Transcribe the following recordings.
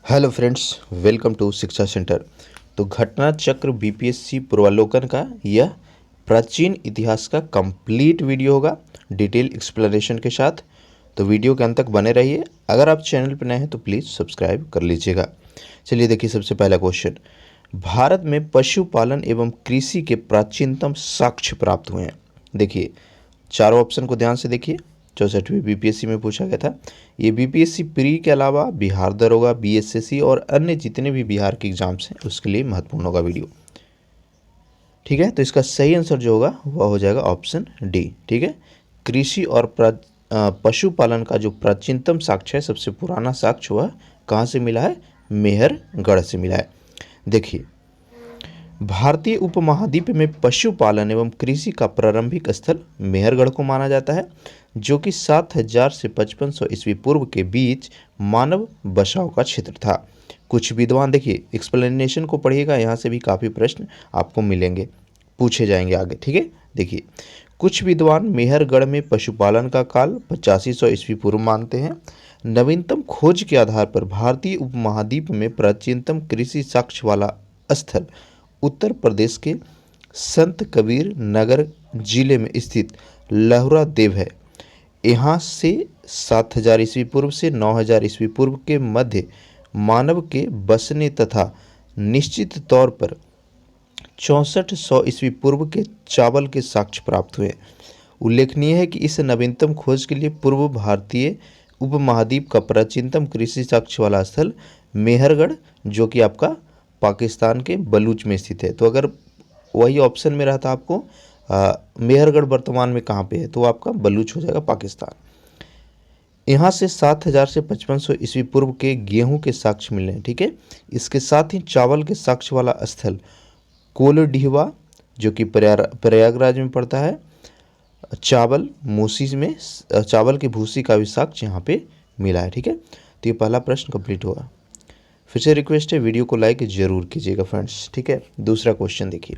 Hello friends, welcome to शिक्षा centre. तो घटना चक्र बीपीएससी पूर्वावलोकन का यह प्राचीन इतिहास का कंप्लीट वीडियो होगा डिटेल एक्सप्लेनेशन के साथ। तो वीडियो के अंत तक बने रहिए। अगर आप चैनल पर नए हैं तो प्लीज़ सब्सक्राइब कर लीजिएगा। चलिए देखिए, सबसे पहला क्वेश्चन, भारत में पशुपालन एवं कृषि के प्राचीनतम साक्ष्य प्राप्त हुए हैं। देखिए चारों ऑप्शन को ध्यान से देखिए। 64वीं बीपीएससी में पूछा गया था। ये बीपीएससी प्री के अलावा बिहार दरोगा, बीएसएससी और अन्य जितने भी बिहार के एग्जाम्स हैं उसके लिए महत्वपूर्ण होगा वीडियो। ठीक है, तो इसका सही आंसर जो होगा वह हो जाएगा ऑप्शन डी। ठीक है, कृषि और पशुपालन का जो प्राचीनतम साक्ष्य है, सबसे पुराना साक्ष्य वह कहाँ से मिला है? मेहरगढ़ से मिला है। देखिए, भारतीय उपमहाद्वीप में पशुपालन एवं कृषि का प्रारंभिक स्थल मेहरगढ़ को माना जाता है, जो कि 7000 से 5500 ईस्वी पूर्व के बीच मानव बसाव का क्षेत्र था। कुछ विद्वान, देखिए एक्सप्लेनेशन को पढ़िएगा, यहाँ से भी काफ़ी प्रश्न आपको मिलेंगे, पूछे जाएंगे आगे। ठीक है, देखिए कुछ विद्वान मेहरगढ़ में पशुपालन का काल 8500 ईस्वी पूर्व मानते हैं। नवीनतम खोज के आधार पर भारतीय उपमहाद्वीप में प्राचीनतम कृषि साक्ष्य वाला स्थल उत्तर प्रदेश के संत कबीर नगर जिले में स्थित लहुरा देव है। यहाँ से 7000 ईस्वी पूर्व से 9000 ईस्वी पूर्व के मध्य मानव के बसने तथा निश्चित तौर पर 6400 ईस्वी पूर्व के चावल के साक्ष्य प्राप्त हुए। उल्लेखनीय है कि इस नवीनतम खोज के लिए पूर्व भारतीय उपमहाद्वीप का प्राचीनतम कृषि साक्ष्य वाला स्थल मेहरगढ़, जो कि आपका पाकिस्तान के बलूच में स्थित है। तो अगर वही ऑप्शन में रहता आपको मेहरगढ़ वर्तमान में कहाँ पे है, तो आपका बलूच हो जाएगा, पाकिस्तान। यहाँ से 7000 से 5500 ईस्वी पूर्व के गेहूं के साक्ष्य मिले हैं। ठीक है, इसके साथ ही चावल के साक्ष्य वाला स्थल कोलडीहवा, जो कि प्रयागराज में पड़ता है, चावल मूसी में चावल की भूसी का भी साक्ष्य यहाँ पे मिला है। ठीक है, तो ये पहला प्रश्न कंप्लीट हुआ। फिर से रिक्वेस्ट है, वीडियो को लाइक जरूर कीजिएगा फ्रेंड्स। ठीक है, दूसरा क्वेश्चन देखिए।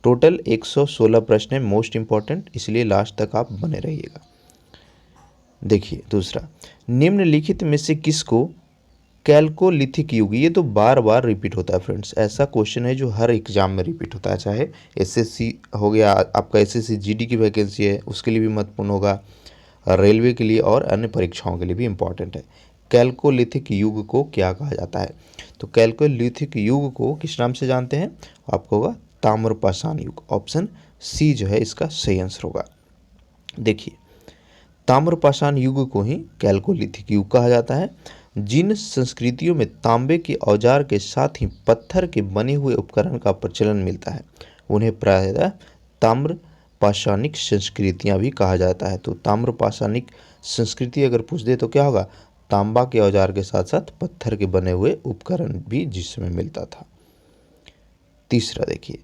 टोटल 116 प्रश्न है, मोस्ट इंपॉर्टेंट, इसलिए लास्ट तक आप बने रहिएगा। देखिए दूसरा, निम्नलिखित में से किसको कैल्कोलिथिक युग, ये तो बार बार रिपीट होता है फ्रेंड्स, ऐसा क्वेश्चन है जो हर एग्जाम में रिपीट होता है, चाहे एसएससी हो गया, आपका एसएससी जीडी की वैकेंसी है उसके लिए भी महत्वपूर्ण होगा, रेलवे के लिए और अन्य परीक्षाओं के लिए भी इम्पॉर्टेंट है। कैल्कोलिथिक युग को क्या कहा जाता है? तो कैल्कोलिथिक युग को किस नाम से जानते हैं? आपको होगा ताम्रपाषाण युग। ऑप्शन सी जो है इसका सही आंसर होगा। देखिए, ताम्रपाषाण युग को ही कैल्कोलिथिक युग कहा जाता है। जिन संस्कृतियों में तांबे के औजार के साथ ही पत्थर के बने हुए उपकरण का प्रचलन मिलता है, उन्हें प्रायः ताम्र पाषाणिक संस्कृतियां भी कहा जाता है। तो ताम्रपाषाणिक संस्कृति अगर पूछ दे तो क्या होगा? तांबा के औजार के साथ साथ पत्थर के बने हुए उपकरण भी जिस समय मिलता था। तीसरा देखिए,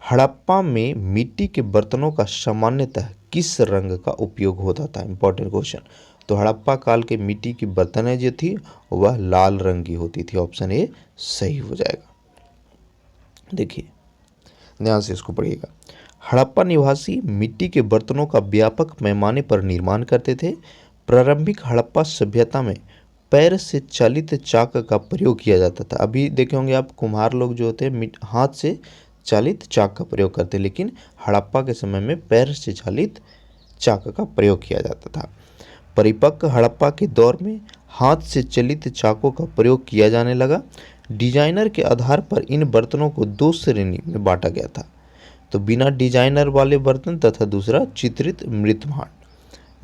हड़प्पा में मिट्टी के बर्तनों का सामान्यतः किस रंग का उपयोग होता था? Important question. तो हड़प्पा काल के मिट्टी की बर्तनें जो थी वह लाल रंग की होती थी। ऑप्शन ए सही हो जाएगा। देखिए ध्यान से इसको पढ़िएगा। हड़प्पा निवासी मिट्टी के बर्तनों का व्यापक पैमाने पर निर्माण करते थे। प्रारंभिक हड़प्पा सभ्यता में पैर से चालित चाक का प्रयोग किया जाता था। अभी देखे होंगे आप, कुम्हार लोग जो होते हैं हाथ से चालित चाक का प्रयोग करते हैं, लेकिन हड़प्पा के समय में पैर से चालित चाक का प्रयोग किया जाता था। परिपक्व हड़प्पा के दौर में हाथ से चलित चाकों का प्रयोग किया जाने लगा। डिजाइनर के आधार पर इन बर्तनों को दो श्रेणी में बांटा गया था। तो बिना डिजाइनर वाले बर्तन तथा दूसरा चित्रित मृत भांड।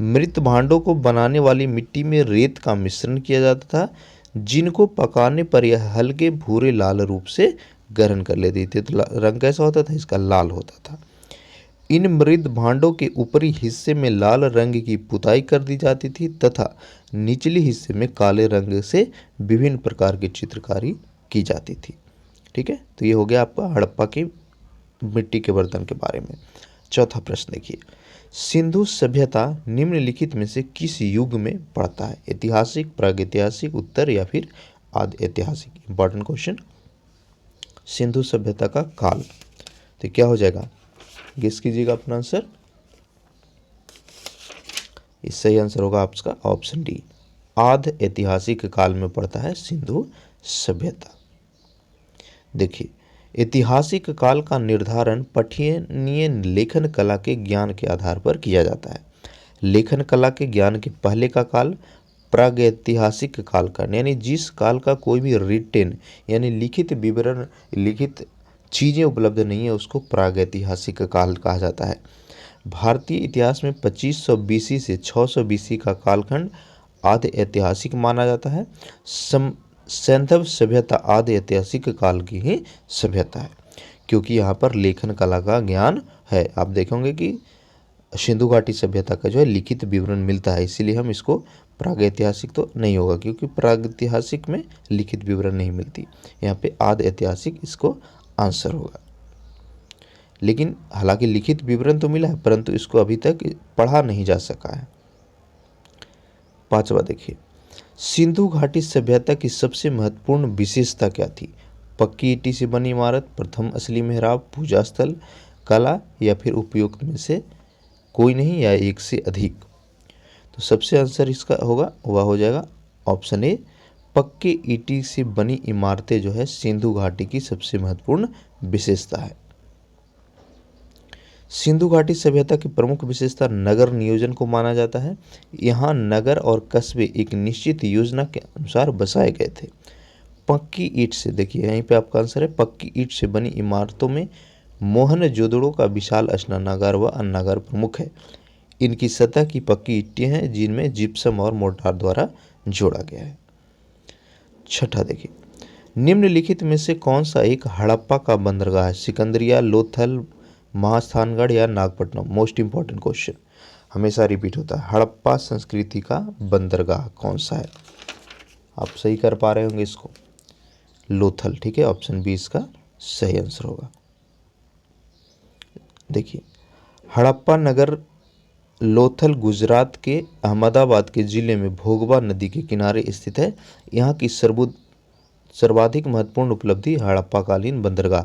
मृत भांडों को बनाने वाली मिट्टी में रेत का मिश्रण किया जाता था, जिनको पकाने पर यह हल्के भूरे लाल रूप से ग्रहण कर लेते थे। तो रंग कैसा होता था इसका? लाल होता था। इन मृत भांडों के ऊपरी हिस्से में लाल रंग की पुताई कर दी जाती थी तथा निचले हिस्से में काले रंग से विभिन्न प्रकार की चित्रकारी की जाती थी। ठीक है, तो ये हो गया आपका हड़प्पा की मिट्टी के बर्तन के बारे में। चौथा प्रश्न देखिए, सिंधु सभ्यता निम्नलिखित में से किस युग में पड़ता है? ऐतिहासिक, प्रागैतिहासिक, उत्तर या फिर आदि ऐतिहासिक? Important question. सिंधु सभ्यता का काल, तो क्या हो जाएगा? गेस कीजिएगा अपना आंसर। इस सही आंसर होगा आपका ऑप्शन डी। आद ऐतिहासिक काल में पड़ता है सिंधु सभ्यता। देखिए, ऐतिहासिक काल का निर्धारण पठनीय लेखन कला के ज्ञान के आधार पर किया जाता है। लेखन कला के ज्ञान के पहले का काल प्रागैतिहासिक काल का, यानी जिस काल का कोई भी रिटेन यानी लिखित विवरण, लिखित चीज़ें उपलब्ध नहीं है, उसको प्रागैतिहासिक काल कहा जाता है। भारतीय इतिहास में 2500 बीसी से 600 बीसी का कालखंड आदि ऐतिहासिक माना जाता है। सैंधव सभ्यता आदि ऐतिहासिक काल की ही सभ्यता है, क्योंकि यहाँ पर लेखन कला का ज्ञान है। आप देखेंगे कि सिंधु घाटी सभ्यता का जो है लिखित विवरण मिलता है, इसीलिए हम इसको प्रागैतिहासिक तो नहीं होगा, क्योंकि प्रागैतिहासिक में लिखित विवरण नहीं मिलती। यहाँ पे आदि ऐतिहासिक इसको आंसर होगा। लेकिन हालांकि लिखित विवरण तो मिला है, परंतु इसको अभी तक पढ़ा नहीं जा सका है। 5वां देखिए, सिंधु घाटी सभ्यता की सबसे महत्वपूर्ण विशेषता क्या थी? पक्की ईंटी से बनी इमारत, प्रथम असली मेहराब, पूजा स्थल, कला, या फिर उपयुक्त में से कोई नहीं या एक से अधिक। तो सबसे आंसर इसका होगा वह हो जाएगा ऑप्शन ए, पक्के ईंटी से बनी इमारतें जो है सिंधु घाटी की सबसे महत्वपूर्ण विशेषता है। सिंधु घाटी सभ्यता की प्रमुख विशेषता नगर नियोजन को माना जाता है। यहाँ नगर और कस्बे एक निश्चित योजना के अनुसार बसाए गए थे। पक्की ईंट से, देखिए यहीं पे आपका आंसर है, पक्की ईंट से बनी इमारतों में मोहनजोदड़ो का विशाल स्नानागार व अन्नागार प्रमुख है। इनकी सतह की पक्की ईंटें हैं जिनमें जिप्सम और मोर्टार द्वारा जोड़ा गया है। 6ठा देखिए, निम्नलिखित में से कौन सा एक हड़प्पा का बंदरगाह है? सिकंदरिया, लोथल, महास्थानगढ़ या नागपट्टनम? मोस्ट इंपॉर्टेंट क्वेश्चन, हमेशा रिपीट होता है। हड़प्पा संस्कृति का बंदरगाह कौन सा है? आप सही कर पा रहे होंगे इसको, लोथल। ठीक है, ऑप्शन बी इसका सही आंसर होगा। देखिए, हड़प्पा नगर लोथल गुजरात के अहमदाबाद के जिले में भोगवा नदी के किनारे स्थित है। यहाँ की सर्वाधिक महत्वपूर्ण उपलब्धि हड़प्पाकालीन बंदरगाह।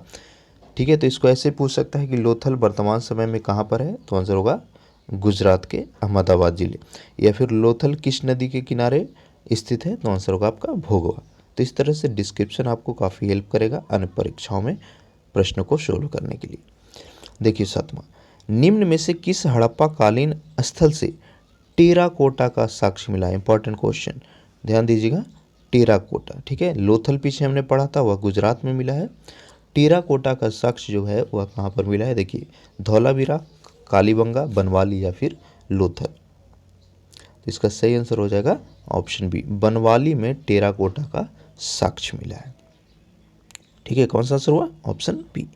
ठीक है, तो इसको ऐसे पूछ सकता है कि लोथल वर्तमान समय में कहाँ पर है? तो आंसर होगा गुजरात के अहमदाबाद जिले। या फिर लोथल किस नदी के किनारे स्थित है? तो आंसर होगा आपका भोगवा। तो इस तरह से डिस्क्रिप्शन आपको काफ़ी हेल्प करेगा अन्य परीक्षाओं में प्रश्न को सोल्व करने के लिए। देखिए 7वां, निम्न में से किस हड़प्पाकालीन स्थल से टेराकोटा का साक्ष्य मिला? इंपॉर्टेंट क्वेश्चन, ध्यान दीजिएगा। टेराकोटा, ठीक है, लोथल पीछे हमने पढ़ा था, वह गुजरात में मिला है। टेराकोटा का साक्ष्य जो है वह कहाँ पर मिला है? देखिए, धौलावीरा, कालीबंगा, बनवाली या फिर लोथल। तो इसका सही आंसर हो जाएगा ऑप्शन बी, बनवाली में टेराकोटा का साक्ष्य मिला है। ठीक है, कौन सा आंसर हुआ? Option B.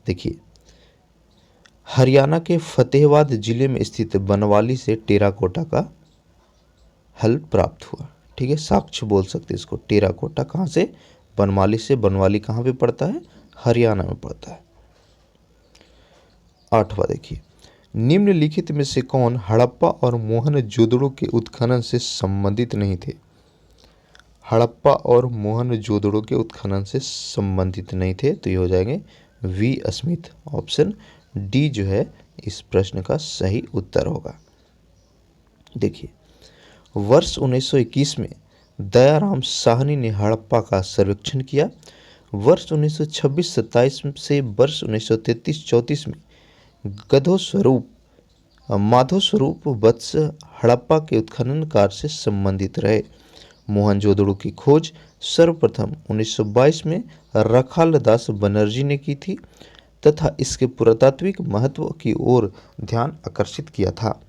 देखिए, हरियाणा के फतेहाबाद जिले में स्थित बनवाली से टेराकोटा का हल प्राप्त हुआ। ठीक है, साक्ष्य बोल सकते इसको। टेराकोटा कहाँ से? बनवाली से। बनवाली कहाँ पे पड़ता है? हरियाणा में पड़ता है। 8वां देखिए, निम्नलिखित में से कौन हड़प्पा और मोहनजोदड़ो के उत्खनन से संबंधित नहीं थे? हड़प्पा और मोहनजोदड़ो के उत्खनन से संबंधित नहीं थे, तो ये हो जाएंगे वी स्मिथ। ऑप्शन डी जो है इस प्रश्न का सही उत्तर होगा। देखिए, वर्ष 1921 में दयाराम साहनी ने हड़प्पा का सर्वेक्षण किया। वर्ष 1926-27 से वर्ष 1933-34 में माधव स्वरूप वत्स हड़प्पा के उत्खनन कार्य से संबंधित रहे। मोहनजोदड़ो की खोज सर्वप्रथम 1922 में रखालदास बनर्जी ने की थी तथा इसके पुरातात्विक महत्व की ओर ध्यान आकर्षित किया था।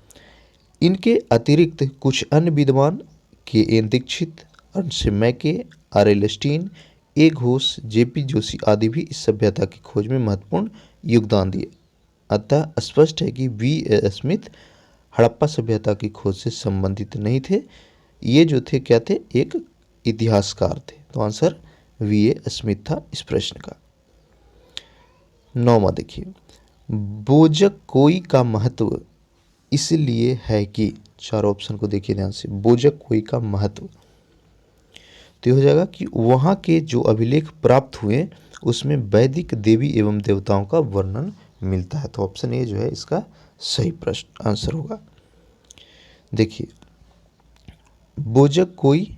इनके अतिरिक्त कुछ अन्य विद्वान के एन दीक्षित, अंश मैके, आर.एल. स्टीन, ए घोष, जे.पी. जोशी आदि भी इस सभ्यता की खोज में महत्वपूर्ण योगदान दिए। अतः स्पष्ट है कि वी.ए. स्मिथ हड़प्पा सभ्यता की खोज से संबंधित नहीं थे। ये जो थे क्या थे? एक इतिहासकार थे। तो आंसर वी.ए. स्मिथ था इस प्रश्न का। 9वां देखिए, बोजक कोई का महत्व इसलिए है कि, चारों ऑप्शन को देखिए ध्यान से, बोजक कोई का महत्व तो ये हो जाएगा कि वहाँ के जो अभिलेख प्राप्त हुए उसमें वैदिक देवी एवं देवताओं का वर्णन मिलता है। तो ऑप्शन ए जो है इसका सही प्रश्न आंसर होगा। देखिए, बोजक कोई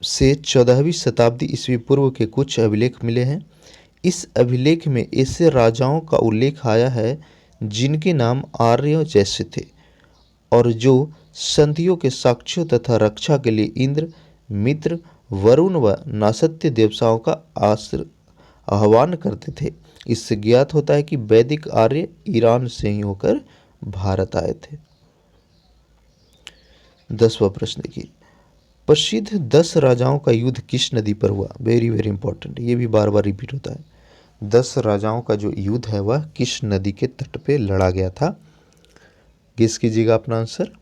से 14वीं शताब्दी ईस्वी पूर्व के कुछ अभिलेख मिले हैं। इस अभिलेख में ऐसे राजाओं का उल्लेख आया है जिनके नाम आर्य जैसे थे और जो संधियों के साक्ष्यों तथा रक्षा के लिए इंद्र, मित्र, वरुण व नासत्य देवताओं का आह्वान करते थे। इससे ज्ञात होता है कि वैदिक आर्य ईरान से ही होकर भारत आए थे। 10वां प्रश्न देखिए, प्रसिद्ध 10 राजाओं का युद्ध किस नदी पर हुआ? वेरी वेरी इंपॉर्टेंट, ये भी बार बार रिपीट होता है। 10 राजाओं का जो युद्ध है वह किस नदी के तट पे लड़ा गया था? गेस कीजिएगा अपना आंसर।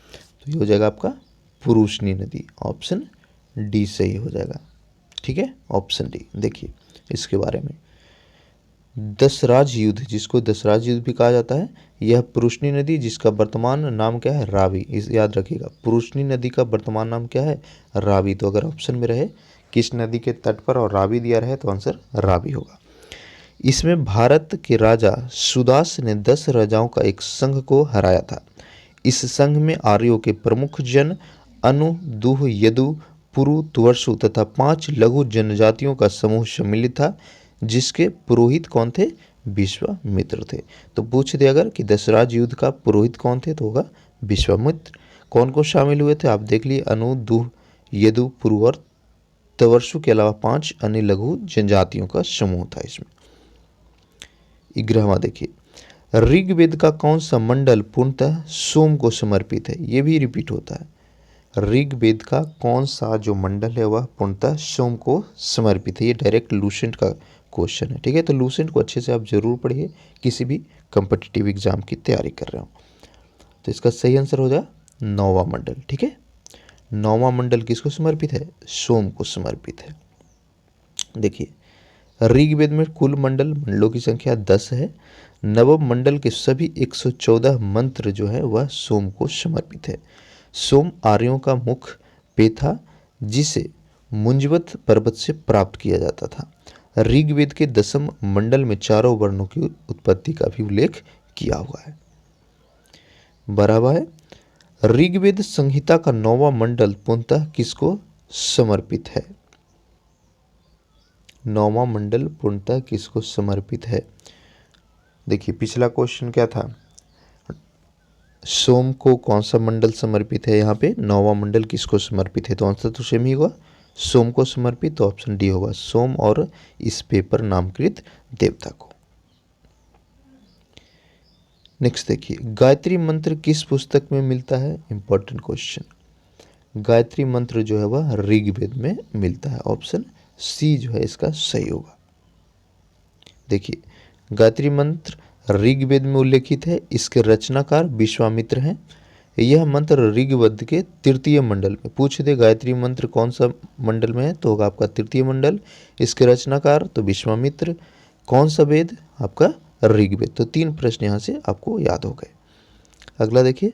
तो ये हो जाएगा आपका पुरुषनी नदी, ऑप्शन डी सही हो जाएगा। ठीक है, ऑप्शन डी। देखिए इसके बारे में, दशराज युद्ध, जिसको दशराज युद्ध भी कहा जाता है, यह पुरुषनी नदी जिसका वर्तमान नाम क्या है? रावी। इस याद रखिएगा, पुरुषनी नदी का वर्तमान नाम क्या है? रावी। तो अगर ऑप्शन में रहे किस नदी के तट पर और रावी दिया रहे तो आंसर रावी होगा। इसमें भारत के राजा सुदास ने 10 राजाओं का एक संघ को हराया था। इस संघ में आर्यों के प्रमुख जन अनु, दुह, यदु, पुरु, तुवर्सु तथा 5 लघु जनजातियों का समूह सम्मिलित था, जिसके पुरोहित कौन थे? विश्वामित्र थे। तो पूछ दे अगर कि दशराज युद्ध का पुरोहित कौन थे तो होगा विश्वामित्र। कौन कौन शामिल हुए थे आप देख लिए, अनु, दुह, यदु, पुरु और तवर्सु के अलावा 5 अन्य लघु जनजातियों का समूह था इसमें। 11वां देखिए, ऋग्वेद का कौन सा मंडल पूर्णतः सोम को समर्पित है? ये भी रिपीट होता है। ऋग्वेद का कौन सा जो मंडल है वह पूर्णतः सोम को समर्पित है? ये डायरेक्ट लूसेंट का क्वेश्चन है। ठीक है, तो लूसेंट को अच्छे से आप जरूर पढ़िए किसी भी कम्पिटिटिव एग्जाम की तैयारी कर रहे हो। तो इसका सही आंसर हो जाए 9वां मंडल। ठीक है, 9वां मंडल किसको समर्पित है? सोम को समर्पित है। देखिए ऋग्वेद में कुल मंडलों की संख्या 10 है। नवम मंडल के सभी 114 मंत्र जो है वह सोम को समर्पित है। सोम आर्यों का मुख्य पेय था जिसे मुंजवत पर्वत से प्राप्त किया जाता था। ऋग्वेद के 10वें मंडल में चारों वर्णों की उत्पत्ति का भी उल्लेख किया हुआ है। 12वां है, ऋग्वेद संहिता का 9वां मंडल पूर्णतः किसको समर्पित है? 9वां मंडल पूर्णतः किसको समर्पित है? देखिए पिछला क्वेश्चन क्या था, सोम को कौन सा मंडल समर्पित है, यहाँ पे 9वां मंडल किसको समर्पित है? तो आंसर तो सेम ही होगा, सोम को समर्पित। तो ऑप्शन डी होगा, सोम और इस पेपर नामकृत देवता को। नेक्स्ट देखिए, गायत्री मंत्र किस पुस्तक में मिलता है? Important question. गायत्री मंत्र जो है वह ऋग्वेद में मिलता है। ऑप्शन सी जो है इसका सही होगा। देखिए गायत्री मंत्र ऋग्वेद में उल्लेखित है। इसके रचनाकार विश्वामित्र हैं। यह मंत्र ऋग्वेद के 3य मंडल में, पूछ दे गायत्री मंत्र कौन सा मंडल में है तो होगा आपका 3य मंडल। इसके रचनाकार तो विश्वामित्र। कौन सा वेद? आपका ऋग्वेद। तो 3 प्रश्न यहाँ से आपको याद हो गए। अगला देखिए,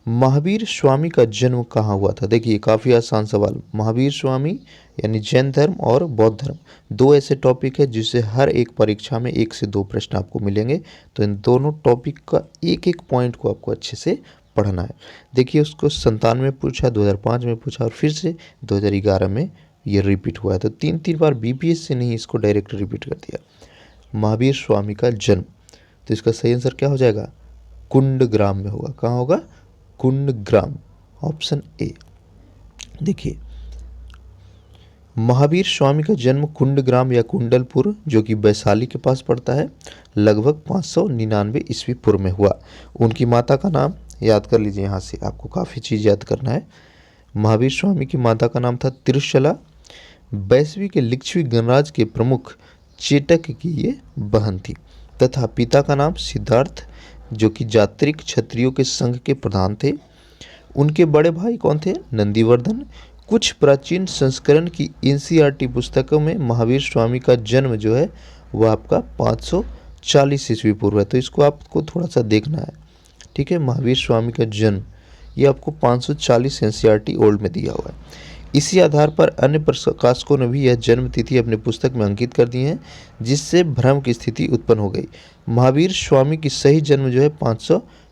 महावीर स्वामी का जन्म कहाँ हुआ था? देखिए काफ़ी आसान सवाल। महावीर स्वामी यानी जैन धर्म और बौद्ध धर्म, 2 ऐसे टॉपिक है जिससे हर एक परीक्षा में 1 से 2 प्रश्न आपको मिलेंगे। तो इन दोनों टॉपिक का एक एक पॉइंट को आपको अच्छे से पढ़ना है। देखिए उसको 97 में पूछा, 2005 में पूछा और फिर से 2011 में ये रिपीट हुआ है। तो 3 बार बीपीएस से नहीं, इसको डायरेक्ट रिपीट कर दिया। महावीर स्वामी का जन्म, तो इसका सही आंसर क्या हो जाएगा? कुंडग्राम में होगा। कहाँ होगा? Kundagram, option A. देखिए महावीर स्वामी का जन्म कुंडग्राम या कुंडलपुर जो कि वैशाली के पास पड़ता है, लगभग 599 ईस्वी पूर्व में हुआ। उनकी माता का नाम याद कर लीजिए, यहाँ से आपको काफ़ी चीज़ याद करना है। महावीर स्वामी की माता का नाम था त्रिशला। वैष्णवी के लिच्छवी गणराज के प्रमुख चेटक की ये बहन थी तथा पिता का नाम सिद्धार्थ जो कि जात्रिक क्षत्रियों के संघ के प्रधान थे। उनके बड़े भाई कौन थे? नंदीवर्धन। कुछ प्राचीन संस्करण की एनसीईआरटी पुस्तकों में महावीर स्वामी का जन्म जो है वह आपका 540 ईस्वी पूर्व है। तो इसको आपको थोड़ा सा देखना है। ठीक है, महावीर स्वामी का जन्म ये आपको 540 एनसीईआरटी ओल्ड में दिया हुआ है। इसी आधार पर अन्य प्रकाशकों ने भी यह जन्म तिथि अपने पुस्तक में अंकित कर दी है, जिससे भ्रम की स्थिति उत्पन्न हो गई। महावीर स्वामी की सही जन्म जो है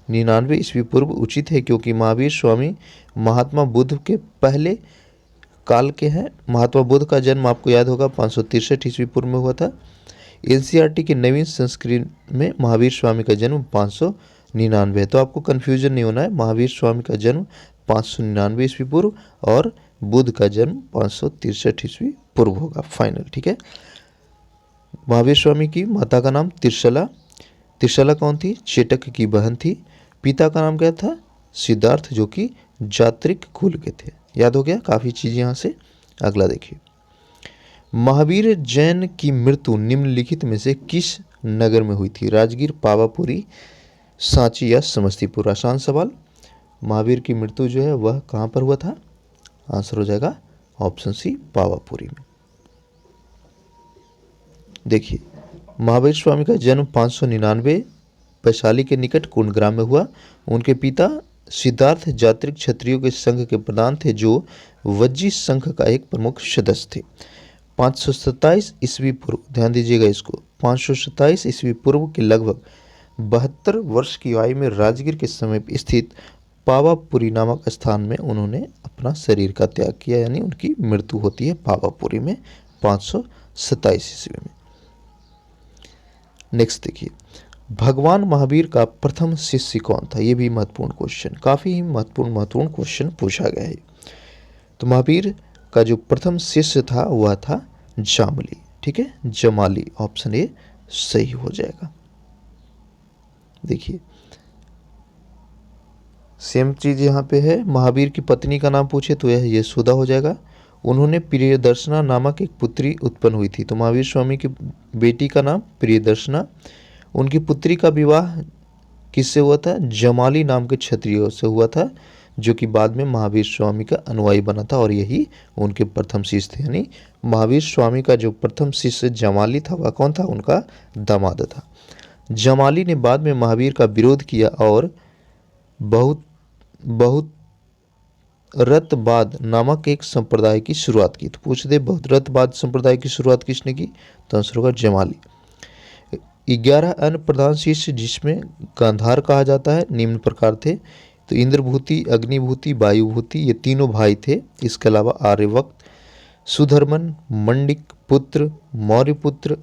599 ईस्वी पूर्व उचित है, क्योंकि महावीर स्वामी महात्मा बुद्ध के पहले काल के हैं। महात्मा बुद्ध का जन्म आपको याद होगा 563 ईस्वी पूर्व में हुआ था। एनसीईआरटी के नवीन संस्करण में महावीर स्वामी का जन्म 599 है। तो आपको कन्फ्यूजन नहीं होना है, महावीर स्वामी का जन्म 599 ईस्वी पूर्व और बुद्ध का जन्म 563 ईस्वी पूर्व होगा फाइनल, ठीक है। महावीर स्वामी की माता का नाम त्रिशला। त्रिशला कौन थी? चेटक की बहन थी। पिता का नाम क्या था? सिद्धार्थ, जो कि जात्रिक कुल के थे। याद हो गया काफ़ी चीज़ यहाँ से। अगला देखिए, महावीर जैन की मृत्यु निम्नलिखित में से किस नगर में हुई थी? राजगीर, पावापुरी, सांची या समस्तीपुर? आसान सवाल। महावीर की मृत्यु जो है वह कहाँ पर हुआ था? आंसर हो जाएगा ऑप्शन सी, पावापुरी में। देखिए, महावीर स्वामी का जन्म 599 वैशाली के निकट कुंडग्राम में हुआ। उनके पिता सिद्धार्थ जात्रिक क्षत्रियों के संघ के प्रधान थे, जो वज्जी संघ का एक प्रमुख सदस्य थे। 527 ईस्वी पूर्व, ध्यान दीजिएगा इसको, 527 ईस्वी पूर्व के लगभग 72 वर्ष की आयु में राजगीर के समीप स्थित पावापुरी नामक स्थान में उन्होंने अपना शरीर का त्याग किया, यानी उनकी मृत्यु होती है पावापुरी में 527 ईस्वी में। नेक्स्ट देखिए, भगवान महावीर का प्रथम शिष्य कौन था? ये भी महत्वपूर्ण क्वेश्चन, काफ़ी महत्वपूर्ण क्वेश्चन पूछा गया है। तो महावीर का जो प्रथम शिष्य था वह था जामली, ठीक है, जमाली। ऑप्शन ए सही हो जाएगा। देखिए, सेम चीज यहाँ पे है। महावीर की पत्नी का नाम पूछे तो यह यशोदा हो जाएगा। उन्होंने प्रियदर्शना नामक एक पुत्री उत्पन्न हुई थी। तो महावीर स्वामी की बेटी का नाम प्रियदर्शना। उनकी पुत्री का विवाह किससे हुआ था? जमाली नाम के क्षत्रिय से हुआ था, जो कि बाद में महावीर स्वामी का अनुयायी बना था, और यही उनके प्रथम शिष्य थे। यानी महावीर स्वामी का जो प्रथम शिष्य जमाली था वह कौन था? उनका दामाद था। जमाली ने बाद में महावीर का विरोध किया और बहुत रतवाद नामक एक संप्रदाय की शुरुआत की। तो पूछ दे, बहुत रतवाद संप्रदाय की शुरुआत किसने की? तो आंसर होगा जमाली। 11 अन्य प्रधान शिष्य, जिसमें गांधार कहा जाता है, निम्न प्रकार थे। तो इंद्रभूति, अग्निभूति, वायुभूति, ये तीनों भाई थे। इसके अलावा आर्यवक्त, सुधर्मन, मंडिक पुत्र, मौर्यपुत्र,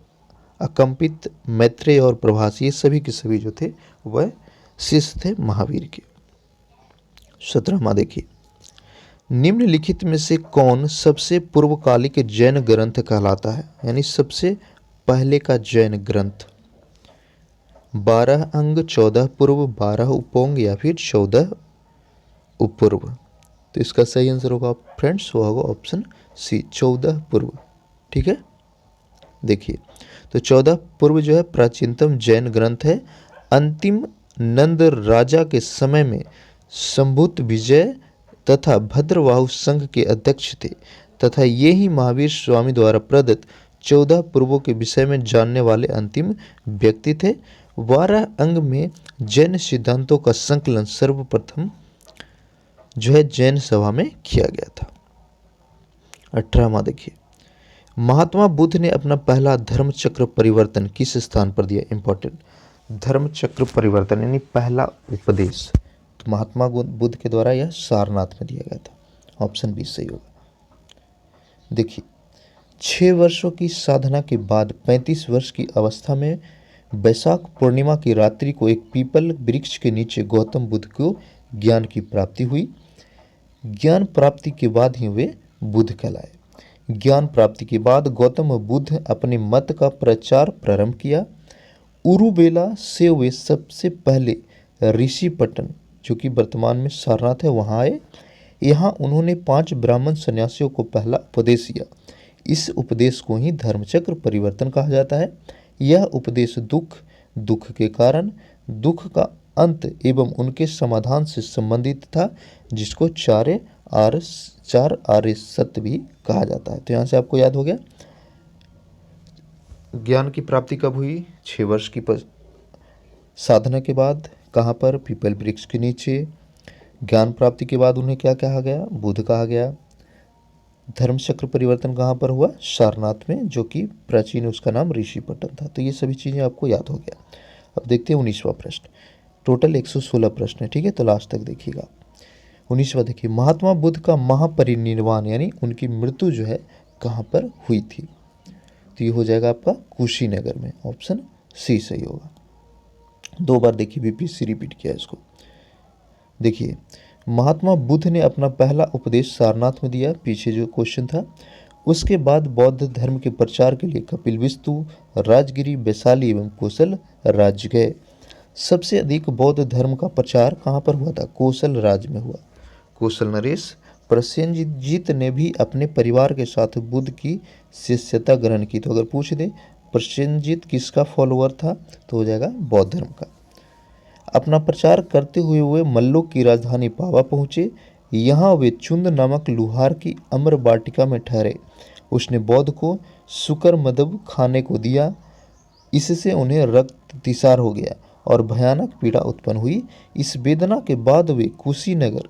अकंपित, मैत्रेय और प्रभासी, ये सभी के सभी जो थे वह शिष्य थे महावीर के। 17वां देखिए, निम्नलिखित में से कौन सबसे पूर्वकालिक जैन ग्रंथ कहलाता है? यानी सबसे पहले का जैन ग्रंथ। 12 अंग, 14 पूर्व, 12 उपोंग या फिर 14 उपूर्व? तो इसका सही आंसर होगा फ्रेंड्स, वो होगा ऑप्शन सी, 14 पूर्व, ठीक है। देखिए, तो 14 पूर्व जो है प्राचीनतम जैन ग्रंथ है। अंतिम नंद राजा के समय में संभुत विजय तथा भद्रवाहु संघ के अध्यक्ष थे, तथा ये ही महावीर स्वामी द्वारा प्रदत्त 14 पूर्वों के विषय में जानने वाले अंतिम व्यक्ति थे। 12 अंग में जैन सिद्धांतों का संकलन सर्वप्रथम जो है जैन सभा में किया गया था। 18वां देखिए, महात्मा बुद्ध ने अपना पहला धर्म चक्र परिवर्तन किस स्थान पर दिया? इंपॉर्टेंट, धर्म चक्र परिवर्तन यानी पहला उपदेश तो महात्मा बुद्ध के द्वारा यह सारनाथ में दिया गया था। ऑप्शन बी सही होगा। देखिए, 6 वर्षों की साधना के बाद 35 वर्ष की अवस्था में वैशाख पूर्णिमा की रात्रि को एक पीपल वृक्ष के नीचे गौतम बुद्ध को ज्ञान की प्राप्ति हुई। ज्ञान प्राप्ति के बाद ही वे बुद्ध कहलाए। ज्ञान प्राप्ति के बाद गौतम बुद्ध अपने मत का प्रचार प्रारंभ किया। उरुबेला से वे सबसे पहले ऋषिपटन, जो कि वर्तमान में सारनाथ है, वहाँ आए। यहाँ उन्होंने 5 ब्राह्मण सन्यासियों को पहला उपदेश दिया। इस उपदेश को ही धर्मचक्र परिवर्तन कहा जाता है। यह उपदेश दुख के कारण, दुख का अंत एवं उनके समाधान से संबंधित था, जिसको चार आर्य सत्य भी कहा जाता है। तो यहाँ से आपको याद हो गया, ज्ञान की प्राप्ति कब हुई? 6 वर्ष की साधना के बाद। कहाँ पर? पीपल वृक्ष के नीचे। ज्ञान प्राप्ति के बाद उन्हें क्या कहा गया? बुद्ध कहा गया। धर्मचक्र परिवर्तन कहाँ पर हुआ? सारनाथ में, जो कि प्राचीन उसका नाम ऋषिपटन था। तो ये सभी चीज़ें आपको याद हो गया। अब देखते हैं 19वां प्रश्न। टोटल 116 प्रश्न है, ठीक है, तो लास्ट तक देखिएगा। 19वां देखिए, महात्मा बुद्ध का महापरिनिर्वाण यानी उनकी मृत्यु जो है कहाँ पर हुई थी? तो ये हो जाएगा आपका कुशीनगर में, ऑप्शन सी सही होगा। 2 बार देखिए बीपीएससी रिपीट किया इसको। देखिए, महात्मा बुद्ध ने अपना पहला उपदेश सारनाथ में दिया, पीछे जो क्वेश्चन था। उसके बाद बौद्ध धर्म के प्रचार के लिए कपिलवस्तु, राजगिरी, वैशाली एवं कोसल राज्य गए। सबसे अधिक बौद्ध धर्म का प्रचार कहाँ पर हुआ था? कोसल राज्य में हुआ। कोसल नरेश प्रसेनजीत ने भी अपने परिवार के साथ बुद्ध की शिष्यता ग्रहण की। तो अगर पूछ दे प्रसेनजीत किसका फॉलोअर था, तो हो जाएगा बौद्ध धर्म का। अपना प्रचार करते हुए वे मल्लोक की राजधानी पावा पहुँचे। यहाँ वे चुंद नामक लुहार की अम्र वाटिका में ठहरे। उसने बौद्ध को सुकर मदब खाने को दिया। इससे उन्हें रक्ततिसार हो गया और भयानक पीड़ा उत्पन्न हुई। इस वेदना के बाद वे कुशीनगर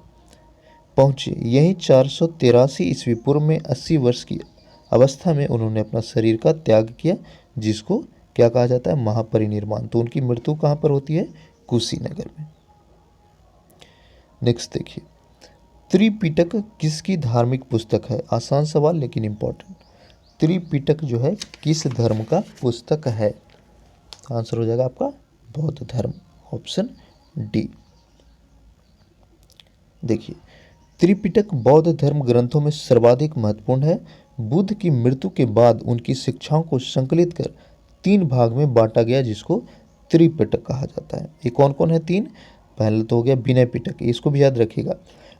पहुँचे। यहीं 483 ईस्वी पूर्व में 80 वर्ष की अवस्था में उन्होंने अपना शरीर का त्याग किया, जिसको क्या कहा जाता है? महापरिनिर्वाण। तो उनकी मृत्यु कहाँ पर होती है? कुशीनगर में। नेक्स्ट देखिए, त्रिपिटक किसकी धार्मिक पुस्तक है? आसान सवाल लेकिन इंपॉर्टेंट। त्रिपिटक जो है किस धर्म का पुस्तक है? आंसर हो जाएगा आपका बौद्ध धर्म, ऑप्शन डी। देखिए, त्रिपिटक बौद्ध धर्म ग्रंथों में सर्वाधिक महत्वपूर्ण है। बुद्ध की मृत्यु के बाद उनकी शिक्षाओं को संकलित कर 3 भाग में बांटा गया, जिसको त्रिपिटक कहा जाता है। ये कौन कौन है 3? पहले तो हो गया विनय पिटक, इसको भी याद रखिएगा।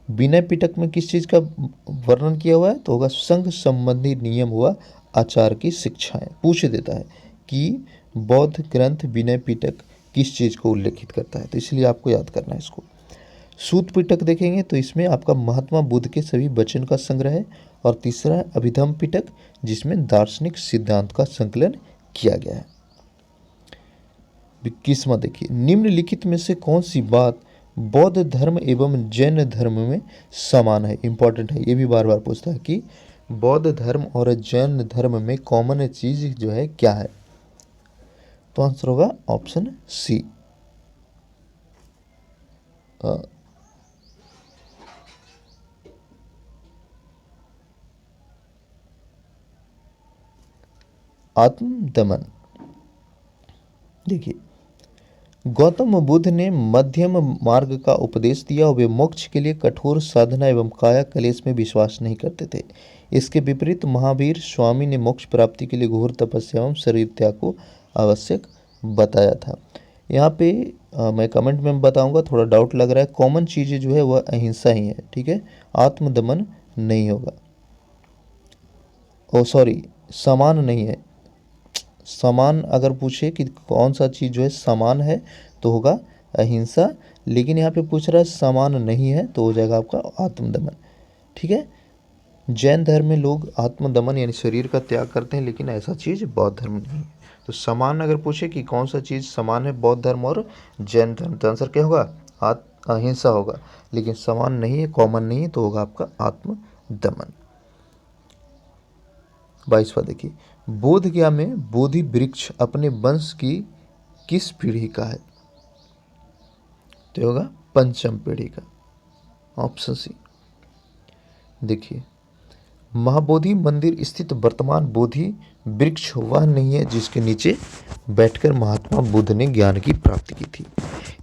विनय पिटक में किस चीज़ का वर्णन किया हुआ है? तो होगा संघ संबंधी नियम हुआ आचार की शिक्षाएं। पूछ देता है कि बौद्ध ग्रंथ विनय पिटक किस चीज़ को उल्लेखित करता है, तो इसलिए आपको याद करना है इसको। सूत पिटक देखेंगे तो इसमें आपका महात्मा बुद्ध के सभी वचन का संग्रह है। और तीसरा है अभिधम्म पिटक, जिसमें दार्शनिक सिद्धांत का संकलन किया गया है। 21वां देखिए, निम्नलिखित में से कौन सी बात बौद्ध धर्म एवं जैन धर्म में समान है? इंपॉर्टेंट है, ये भी बार बार पूछता है कि बौद्ध धर्म और जैन धर्म में कॉमन चीज जो है क्या है? तो आंसर होगा ऑप्शन सी, आत्मदमन। देखिए, गौतम बुद्ध ने मध्यम मार्ग का उपदेश दिया और वे मोक्ष के लिए कठोर साधना एवं काया कलेश में विश्वास नहीं करते थे। इसके विपरीत महावीर स्वामी ने मोक्ष प्राप्ति के लिए घोर तपस्या एवं शरीर त्याग को आवश्यक बताया था। यहाँ पे मैं कमेंट में बताऊंगा, थोड़ा डाउट लग रहा है। कॉमन चीज़ें जो है वह अहिंसा ही है, ठीक है, आत्मदमन नहीं होगा। ओ सॉरी, समान नहीं है। समान अगर पूछे कि कौन सा चीज़ जो है समान है तो होगा अहिंसा, लेकिन यहाँ पे पूछ रहा है समान नहीं है तो हो जाएगा आपका आत्मदमन, ठीक है। जैन धर्म में लोग आत्मदमन यानी शरीर का त्याग करते हैं, लेकिन ऐसा चीज़ बौद्ध धर्म नहीं है। तो समान अगर पूछे कि कौन सा चीज़ समान है बौद्ध धर्म और जैन धर्म, तो आंसर क्या होगा? अहिंसा होगा। लेकिन समान नहीं है, कॉमन नहीं है, तो होगा आपका आत्मदमन। 22वां देखिए, बोध गया में बोधि वृक्ष अपने वंश की किस पीढ़ी का है? तो होगा पंचम पीढ़ी का, ऑप्शन सी। देखिए, महाबोधि मंदिर स्थित वर्तमान बोधि वृक्ष वह नहीं है जिसके नीचे बैठकर महात्मा बुद्ध ने ज्ञान की प्राप्ति की थी।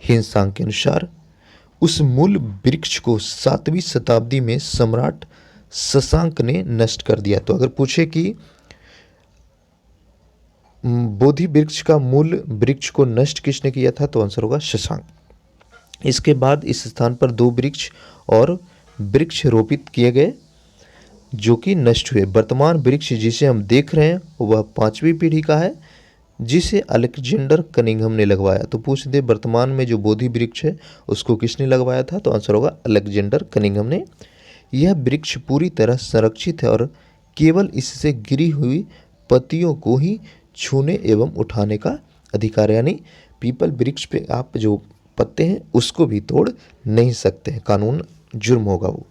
हिंसांग के अनुसार उस मूल वृक्ष को 7वीं शताब्दी में सम्राट शशांक ने नष्ट कर दिया। तो अगर पूछे कि बोधि वृक्ष का मूल वृक्ष को नष्ट किसने किया था, तो आंसर होगा शशांक। इसके बाद इस स्थान पर 2 वृक्ष और वृक्ष रोपित किए गए जो कि नष्ट हुए। वर्तमान वृक्ष जिसे हम देख रहे हैं वह 5वीं पीढ़ी का है, जिसे अलेक्जेंडर कनिंघम ने लगवाया। तो पूछ दे वर्तमान में जो बोधि वृक्ष है उसको किसने लगवाया था, तो आंसर होगा अलेक्जेंडर कनिंघम ने। यह वृक्ष पूरी तरह संरक्षित है और केवल इससे गिरी हुई पत्तियों को ही छूने एवं उठाने का अधिकार, यानी पीपल वृक्ष पे आप जो पत्ते हैं उसको भी तोड़ नहीं सकते हैं, कानून जुर्म होगा वो।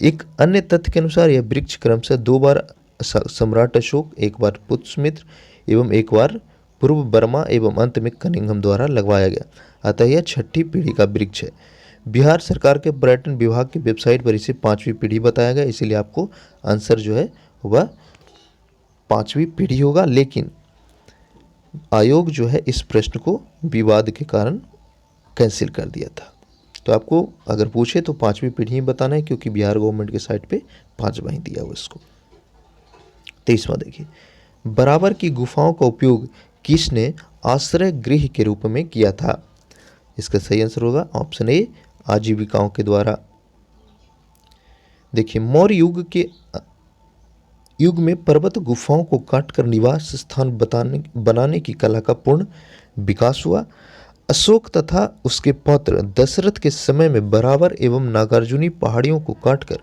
एक अन्य तथ्य के अनुसार यह वृक्ष क्रमशः 2 बार सम्राट अशोक, एक बार पुष्यमित्र एवं एक बार पूर्व बर्मा एवं अंत में कनिंघम द्वारा लगवाया गया। अतः यह छठी पीढ़ी का वृक्ष है। बिहार सरकार के पर्यटन विभाग की वेबसाइट पर इसे 5वीं पीढ़ी बताया गया, इसीलिए आपको आंसर जो है वह 5वीं पीढ़ी होगा। लेकिन आयोग जो है इस प्रश्न को विवाद के कारण कैंसिल कर दिया था। तो आपको अगर पूछे तो 5वीं पीढ़ी ही बताना है, क्योंकि बिहार गवर्नमेंट के साइट पे 5वां ही दिया हुआ इसको। 23वां देखिए, बराबर की गुफाओं का उपयोग किसने आश्रय गृह के रूप में किया था? इसका सही आंसर होगा ऑप्शन ए, आजीविकाओं के द्वारा। देखिए, मौर्य युग में पर्वत गुफाओं को काटकर निवास स्थान बनाने की कला का पूर्ण विकास हुआ। अशोक तथा उसके पौत्र दशरथ के समय में बराबर एवं नागार्जुनी पहाड़ियों को काटकर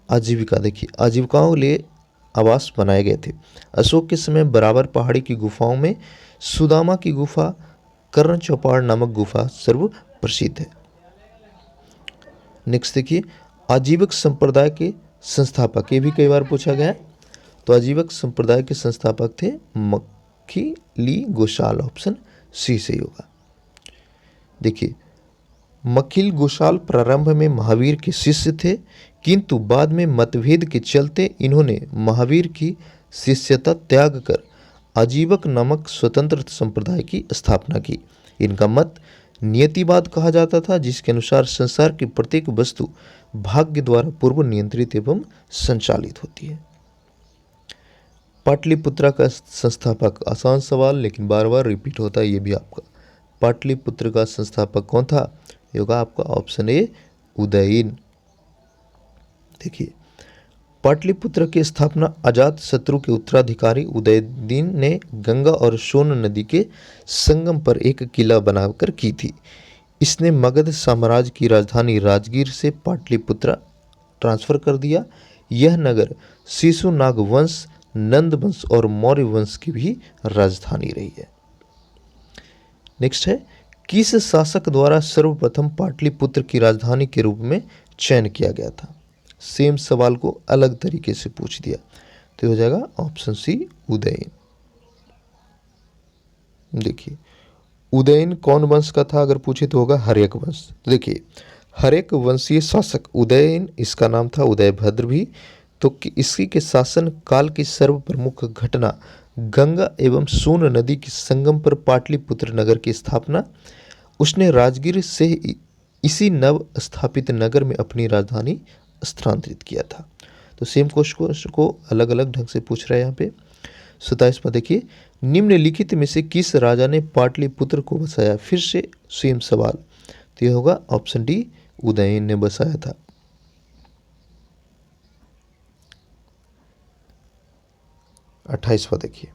आजीविका, देखिए आजीविकाओं के लिए आवास बनाए गए थे। अशोक के समय बराबर पहाड़ी की गुफाओं में सुदामा की गुफा, कर्ण चौपाड़ नामक गुफा सर्व प्रसिद्ध है। नेक्स्ट देखिए, आजीवक संप्रदाय के संस्थापक, ये भी कई बार पूछा गया है। तो आजीवक संप्रदाय के संस्थापक थे मखिली गोशाल, ऑप्शन सी सही होगा। देखिए, मखिल गोशाल प्रारंभ में महावीर के शिष्य थे, किंतु बाद में मतभेद के चलते इन्होंने महावीर की शिष्यता त्याग कर आजीवक नामक स्वतंत्र संप्रदाय की स्थापना की। इनका मत नियतिवाद कहा जाता था, जिसके अनुसार संसार की प्रत्येक वस्तु भाग्य द्वारा पूर्व नियंत्रित एवं संचालित होती है। पाटलिपुत्रा का संस्थापक, आसान सवाल लेकिन बार बार रिपीट होता है, ये भी आपका। पाटलिपुत्र का संस्थापक कौन था? ये होगा आपका ऑप्शन ए, उदयन। देखिए, पाटलिपुत्र की स्थापना अजात शत्रु के उत्तराधिकारी उदयन ने गंगा और सोन नदी के संगम पर एक किला बनाकर की थी। इसने मगध साम्राज्य की राजधानी राजगीर से पाटलिपुत्र ट्रांसफर कर दिया। यह नगर शिशुनाग वंश, नंद वंश और मौर्य वंश की भी राजधानी रही है। नेक्स्ट है, किस शासक द्वारा सर्वप्रथम पाटलिपुत्र की राजधानी के रूप में चयन किया गया था? सेम सवाल को अलग तरीके से पूछ दिया, तो हो जाएगा ऑप्शन सी, उदयन। देखिए, उदयन कौन वंश का था? अगर पूछे तो होगा हर्यक वंश। तो देखिए, हर्यक वंशीय शासक उदयन, इसका नाम था उदयभद्र भी। तो इसी के शासन काल की सर्व प्रमुख घटना गंगा एवं सोन नदी के संगम पर पाटलिपुत्र नगर की स्थापना। उसने राजगीर से इसी नव स्थापित नगर में अपनी राजधानी स्थानांतरित किया था। तो सेम क्वेश्चन को अलग अलग ढंग से पूछ रहा है यहाँ पे। 27वां देखिए, निम्नलिखित में से किस राजा ने पाटलिपुत्र को बसाया? फिर से सेम सवाल, तो यह होगा ऑप्शन डी, उदयन ने बसाया था। 28वां देखिए,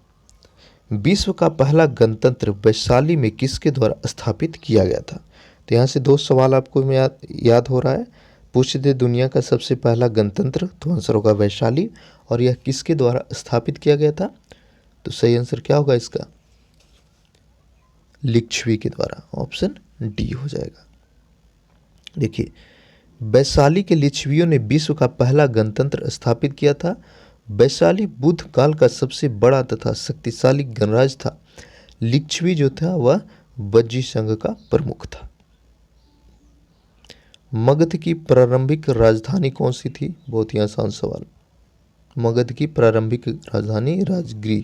विश्व का पहला गणतंत्र वैशाली में किसके द्वारा स्थापित किया गया था? तो यहाँ से दो सवाल आपको याद हो रहा है। पूछ दे दुनिया का सबसे पहला गणतंत्र, तो आंसर होगा वैशाली। और यह किसके द्वारा स्थापित किया गया था? तो सही आंसर क्या होगा इसका? लिच्छवी के द्वारा, ऑप्शन डी हो जाएगा। देखिए, वैशाली के लिच्छवियों ने विश्व का पहला गणतंत्र स्थापित किया था। वैशाली बुद्ध काल का सबसे बड़ा तथा शक्तिशाली गणराज्य था। लिच्छवी जो था वह वज्जी संघ का प्रमुख था। मगध की प्रारंभिक राजधानी कौन सी थी? बहुत ही आसान सवाल। मगध की प्रारंभिक राजधानी राजगृह,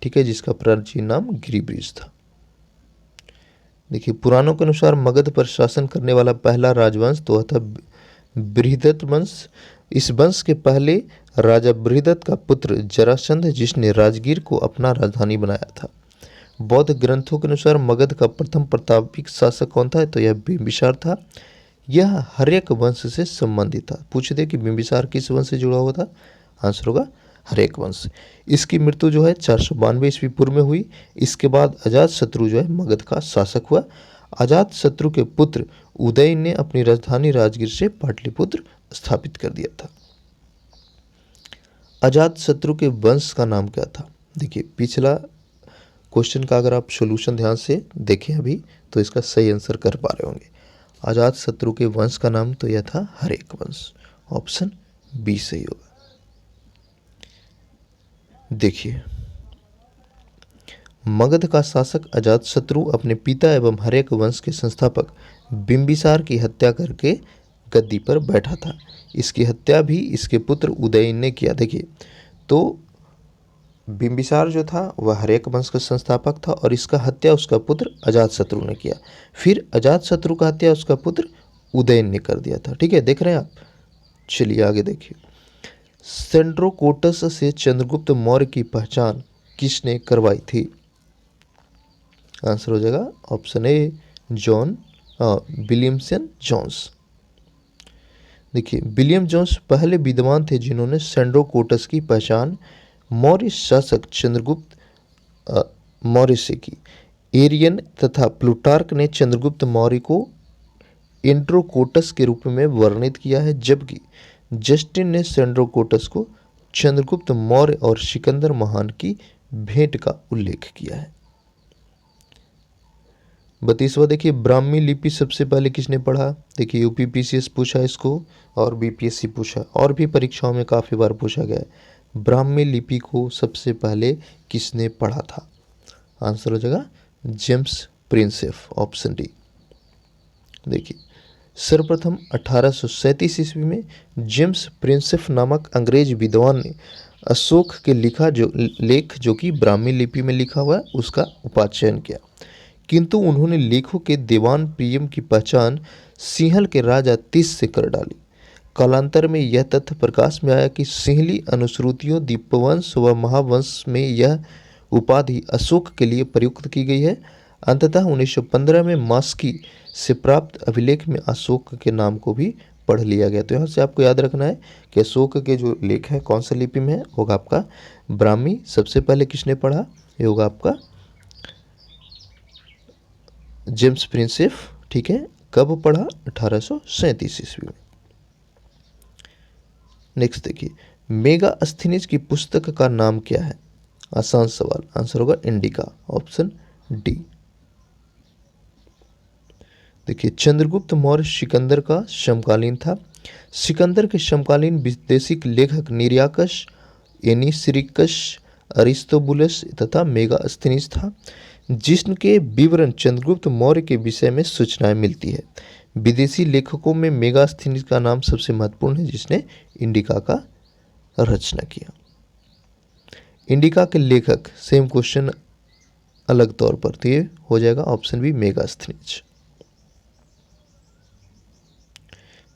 ठीक है, जिसका प्राचीन नाम गिरिब्रिज था। देखिए, पुराणों के अनुसार मगध पर शासन करने वाला पहला राजवंश तो था बृहदत्त वंश। इस वंश के पहले राजा बृहदत्त का पुत्र जरासंध, जिसने राजगीर को अपना राजधानी बनाया था। बौद्ध ग्रंथों के अनुसार मगध का प्रथम प्रतापिक शासक कौन था? तो यह बिंबिसार था। यह हर्यक वंश से संबंधित था। पूछ दे कि बिंबिसार किस वंश से जुड़ा हुआ था? आंसर होगा हर्यक वंश। इसकी मृत्यु जो है 492 ईस्वी पूर्व में हुई। इसके बाद अजातशत्रु जो है मगध का शासक हुआ। अजातशत्रु के पुत्र उदयन ने अपनी राजधानी राजगीर से पाटलिपुत्र स्थापित कर दिया था। अजातशत्रु के वंश का नाम क्या था? देखिए, पिछला क्वेश्चन का अगर आप सॉल्यूशन ध्यान से देखें अभी, तो इसका सही आंसर कर पा रहे होंगे। अजातशत्रु के वंश का नाम तो यह था हर्यक वंश, ऑप्शन बी सही होगा। देखिए, मगध का शासक अजातशत्रु अपने पिता एवं हर्यक वंश के संस्थापक बिंबिसार की हत्या करके गद्दी पर बैठा था। इसकी हत्या भी इसके पुत्र उदयन ने किया। देखिए, तो बिंबिसार जो था वह हर्यक वंश का संस्थापक था और इसका हत्या उसका पुत्र अजातशत्रु ने किया। फिर अजातशत्रु का हत्या उसका पुत्र उदयन ने कर दिया था। ठीक है, देख रहे हैं आप। चलिए आगे देखिए। सेंड्रोकोटस से चंद्रगुप्त मौर्य की पहचान किसने करवाई थी? आंसर हो जाएगा ऑप्शन ए विलियमसन जोन्स। देखिए, विलियम जोन्स पहले विद्वान थे जिन्होंने सेंड्रोकोटस की पहचान मौर्य शासक चंद्रगुप्त मौर्य से की। एरियन तथा प्लूटार्क ने चंद्रगुप्त मौर्य को एंड्रोकोटस के रूप में वर्णित किया है, जबकि जस्टिन ने सेंड्रोकोटस को चंद्रगुप्त मौर्य और सिकंदर महान की भेंट का उल्लेख किया है। 32वां देखिए, ब्राह्मी लिपि सबसे पहले किसने पढ़ा? देखिए, यूपीपीसीएस पूछा इसको और बीपीएससी पूछा और भी परीक्षाओं में काफ़ी बार पूछा गया है। ब्राह्मी लिपि को सबसे पहले किसने पढ़ा था? आंसर हो जाएगा जेम्स प्रिंसेप, ऑप्शन डी। देखिए, सर्वप्रथम 1837 ईस्वी में जेम्स प्रिंसेप नामक अंग्रेज विद्वान ने अशोक के लिखा जो लेख जो कि ब्राह्मी लिपि में लिखा हुआ है उसका उपाचयन किया, किंतु उन्होंने लेखों के देवान प्रियम की पहचान सिंहल के राजा तीस से कर डाली। कालांतर में यह तथ्य प्रकाश में आया कि सिंहली अनुश्रुतियों दीपवंश व महावंश में यह उपाधि अशोक के लिए प्रयुक्त की गई है। अंततः 1915 में मास्की से प्राप्त अभिलेख में अशोक के नाम को भी पढ़ लिया गया। तो यहाँ से आपको याद रखना है कि अशोक के जो लेख है कौन सा लिपि में है, होगा आपका ब्राह्मी। सबसे पहले किसने पढ़ा? ये होगा आपका जेम्स प्रिंसेप। ठीक है, कब पढ़ा? 1837 ईस्वी में। नेक्स्ट देखिए, मेगास्थनीज की पुस्तक का नाम क्या है? आसान सवाल, आंसर होगा इंडिका, ऑप्शन डी। देखिए, चंद्रगुप्त मौर्य सिकंदर का समकालीन था। सिकंदर के समकालीन वैदेशिक लेखक निरियाकस, एनिसिरिकस, अरिस्तोबुलस तथा मेगास्थनीज था, जिसके विवरण चंद्रगुप्त मौर्य के विषय में सूचनाएं मिलती है। विदेशी लेखकों में मेगास्थनीज का नाम सबसे महत्वपूर्ण है, जिसने इंडिका का रचना किया। इंडिका के लेखक, सेम क्वेश्चन अलग तौर पर, तो ये हो जाएगा ऑप्शन बी मेगास्थनीज।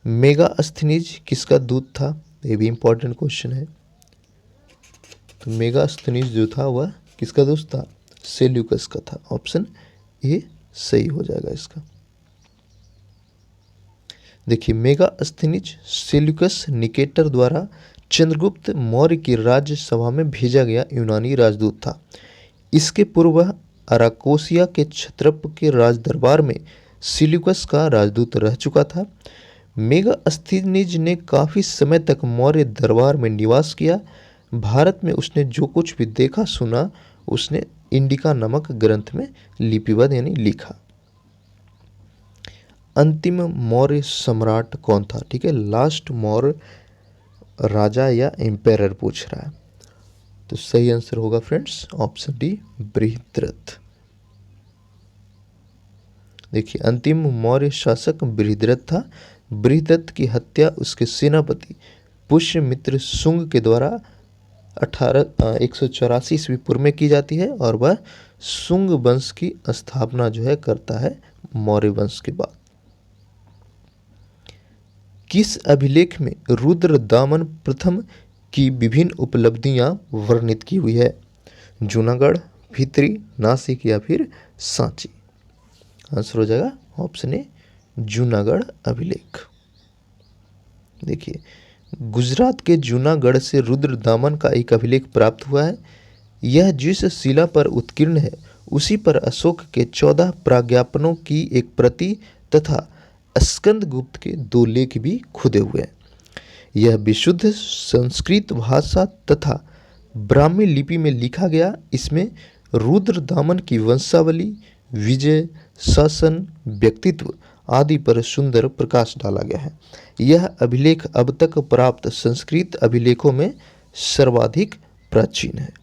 मेगास्थनीज किसका दूत था? ये भी इंपॉर्टेंट क्वेश्चन है। तो मेगास्थनीज जो था वह किसका दूत था? सेल्यूकस का था, ऑप्शन ए सही हो जाएगा इसका। देखिए, मेगास्थनीज सेल्यूकस निकेटर द्वारा चंद्रगुप्त मौर्य की राज्य सभा में भेजा गया यूनानी राजदूत था। इसके पूर्व अराकोसिया के क्षत्रप के राज दरबार में सेल्यूकस का राजदूत रह चुका था। मेगास्थनीज ने काफ़ी समय तक मौर्य दरबार में निवास किया। भारत में उसने जो कुछ भी देखा सुना उसने इंडिका नामक ग्रंथ में लिपिबद्ध यानी लिखा। अंतिम मौर्य सम्राट कौन था? ठीक है, लास्ट मौर्य राजा या एम्पायर पूछ रहा है, तो सही आंसर होगा फ्रेंड्स ऑप्शन डी बृहद्रथ। देखिए, अंतिम मौर्य शासक बृहद्रथ था। बृहद्रथ की हत्या उसके सेनापति पुष्यमित्र शुंग के द्वारा 184 ईस्वी पूर्व में की जाती है और वह शुंग वंश की स्थापना जो है करता है मौर्य वंश के बाद। किस अभिलेख में रुद्रदामन प्रथम की विभिन्न उपलब्धियां वर्णित की हुई है? जूनागढ़, भित्री, नासिक या फिर सांची? आंसर हो जाएगा ऑप्शन ए जूनागढ़ अभिलेख। देखिए, गुजरात के जूनागढ़ से रुद्रदामन का एक अभिलेख प्राप्त हुआ है। यह जिस शिला पर उत्कीर्ण है उसी पर अशोक के 14 प्राज्ञापनों की एक प्रति तथा स्कंदगुप्त के 2 लेख भी खुदे हुए हैं। यह विशुद्ध संस्कृत भाषा तथा ब्राह्मी लिपि में लिखा गया। इसमें रुद्रदामन की वंशावली, विजय, शासन, व्यक्तित्व आदि पर सुंदर प्रकाश डाला गया है। यह अभिलेख अब तक प्राप्त संस्कृत अभिलेखों में सर्वाधिक प्राचीन है।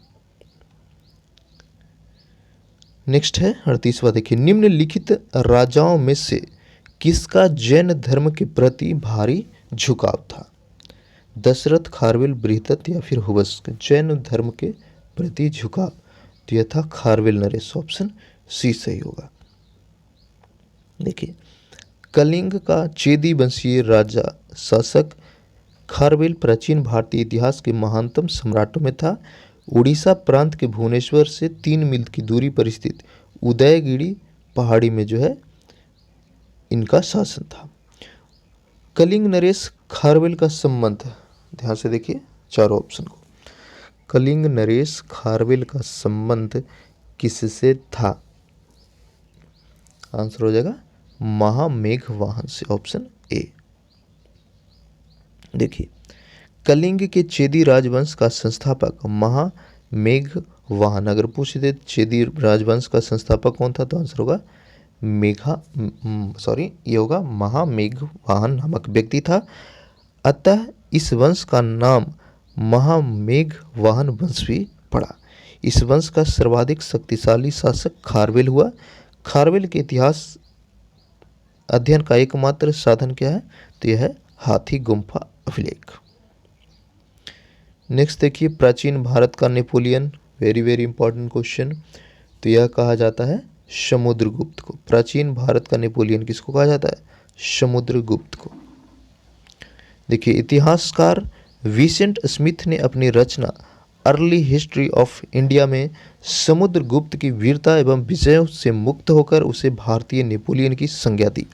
नेक्स्ट है 38वां, देखिए निम्नलिखित राजाओं में से किसका जैन धर्म के प्रति भारी झुकाव था? दशरथ, खारवेल, बृहदत्त या फिर हुबस्क। जैन धर्म के प्रति झुकाव, तो यह था खारवेल नरेश, ऑप्शन सी सही होगा। देखिए कलिंग का चेदी वंशीय राजा शासक खारवेल प्राचीन भारतीय इतिहास के महानतम सम्राटों में था। उड़ीसा प्रांत के भुवनेश्वर से 3 मील की दूरी पर स्थित उदयगिरी पहाड़ी में जो है इनका शासन था। कलिंग नरेश खारवेल का संबंध, ध्यान से देखिए चारों ऑप्शन को। कलिंग नरेश खारवेल का संबंध किससे था? आंसर हो जाएगा महामेघवाहन से, ऑप्शन ए। देखिए कलिंग के चेदी राजवंश का संस्थापक महामेघवाहन, अगर पूछ दे चेदी राजवंश का संस्थापक कौन था तो आंसर होगा ये होगा महामेघवाहन नामक व्यक्ति था। अतः इस वंश का नाम महामेघवाहन वंश भी पड़ा। इस वंश का सर्वाधिक शक्तिशाली शासक खारवेल हुआ। खारवेल के इतिहास अध्ययन का एकमात्र साधन क्या है? तो यह है हाथी गुम्फा अभिलेख। नेक्स्ट देखिए प्राचीन भारत का Napoleon, very very important question. तो यह कहा जाता है समुद्रगुप्त को। प्राचीन भारत का नेपोलियन किसको कहा जाता है? समुद्रगुप्त को। देखिए इतिहासकार विसेंट स्मिथ ने अपनी रचना अर्ली हिस्ट्री ऑफ इंडिया में समुद्रगुप्त की वीरता एवं विजयों से मुक्त होकर उसे भारतीय नेपोलियन की संज्ञा दी।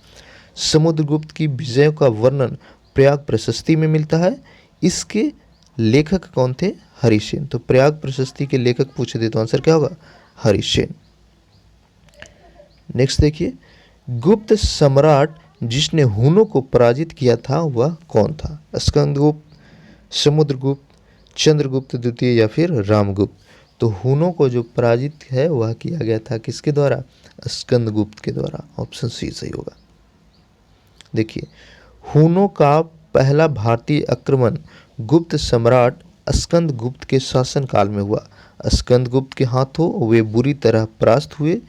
समुद्रगुप्त की विजयों का वर्णन प्रयाग प्रशस्ति में मिलता है। इसके लेखक कौन थे? हरिसेन। तो प्रयाग प्रशस्ति के लेखक पूछे थे तो आंसर क्या होगा? हरिसेन। नेक्स्ट देखिए गुप्त सम्राट जिसने हुनों को पराजित किया था वह कौन था? स्कंदगुप्त, समुद्रगुप्त, चंद्रगुप्त द्वितीय या फिर रामगुप्त। तो हुनों को जो पराजित है वह किया गया था किसके द्वारा? स्कंदगुप्त के द्वारा, ऑप्शन सी सही होगा। देखिए हुनों का पहला भारतीय आक्रमण गुप्त सम्राट स्कंदगुप्त के शासनकाल में हुआ। स्कंदगुप्त के हाथों वे बुरी तरह परास्त हुए।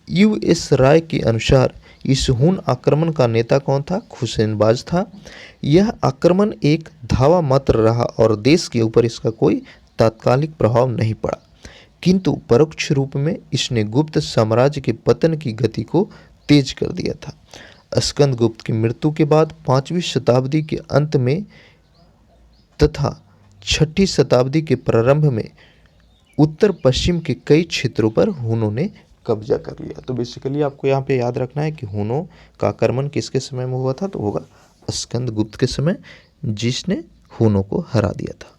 यूएस राय के अनुसार इस हुन आक्रमण का नेता कौन था? हुसैनबाज था। यह आक्रमण एक धावा मात्र रहा और देश के ऊपर इसका कोई तात्कालिक प्रभाव नहीं पड़ा, किंतु परोक्ष रूप में इसने गुप्त साम्राज्य के पतन की गति को तेज कर दिया था। स्कंदगुप्त की मृत्यु के बाद 5वीं शताब्दी के अंत में तथा 6ठी शताब्दी के प्रारंभ में उत्तर पश्चिम के कई क्षेत्रों पर हुनों ने कब्जा कर लिया। तो बेसिकली आपको यहाँ पे याद रखना है कि हुनों का आक्रमण किसके समय में हुआ था? तो होगा स्कंदगुप्त के समय, जिसने हुनों को हरा दिया था।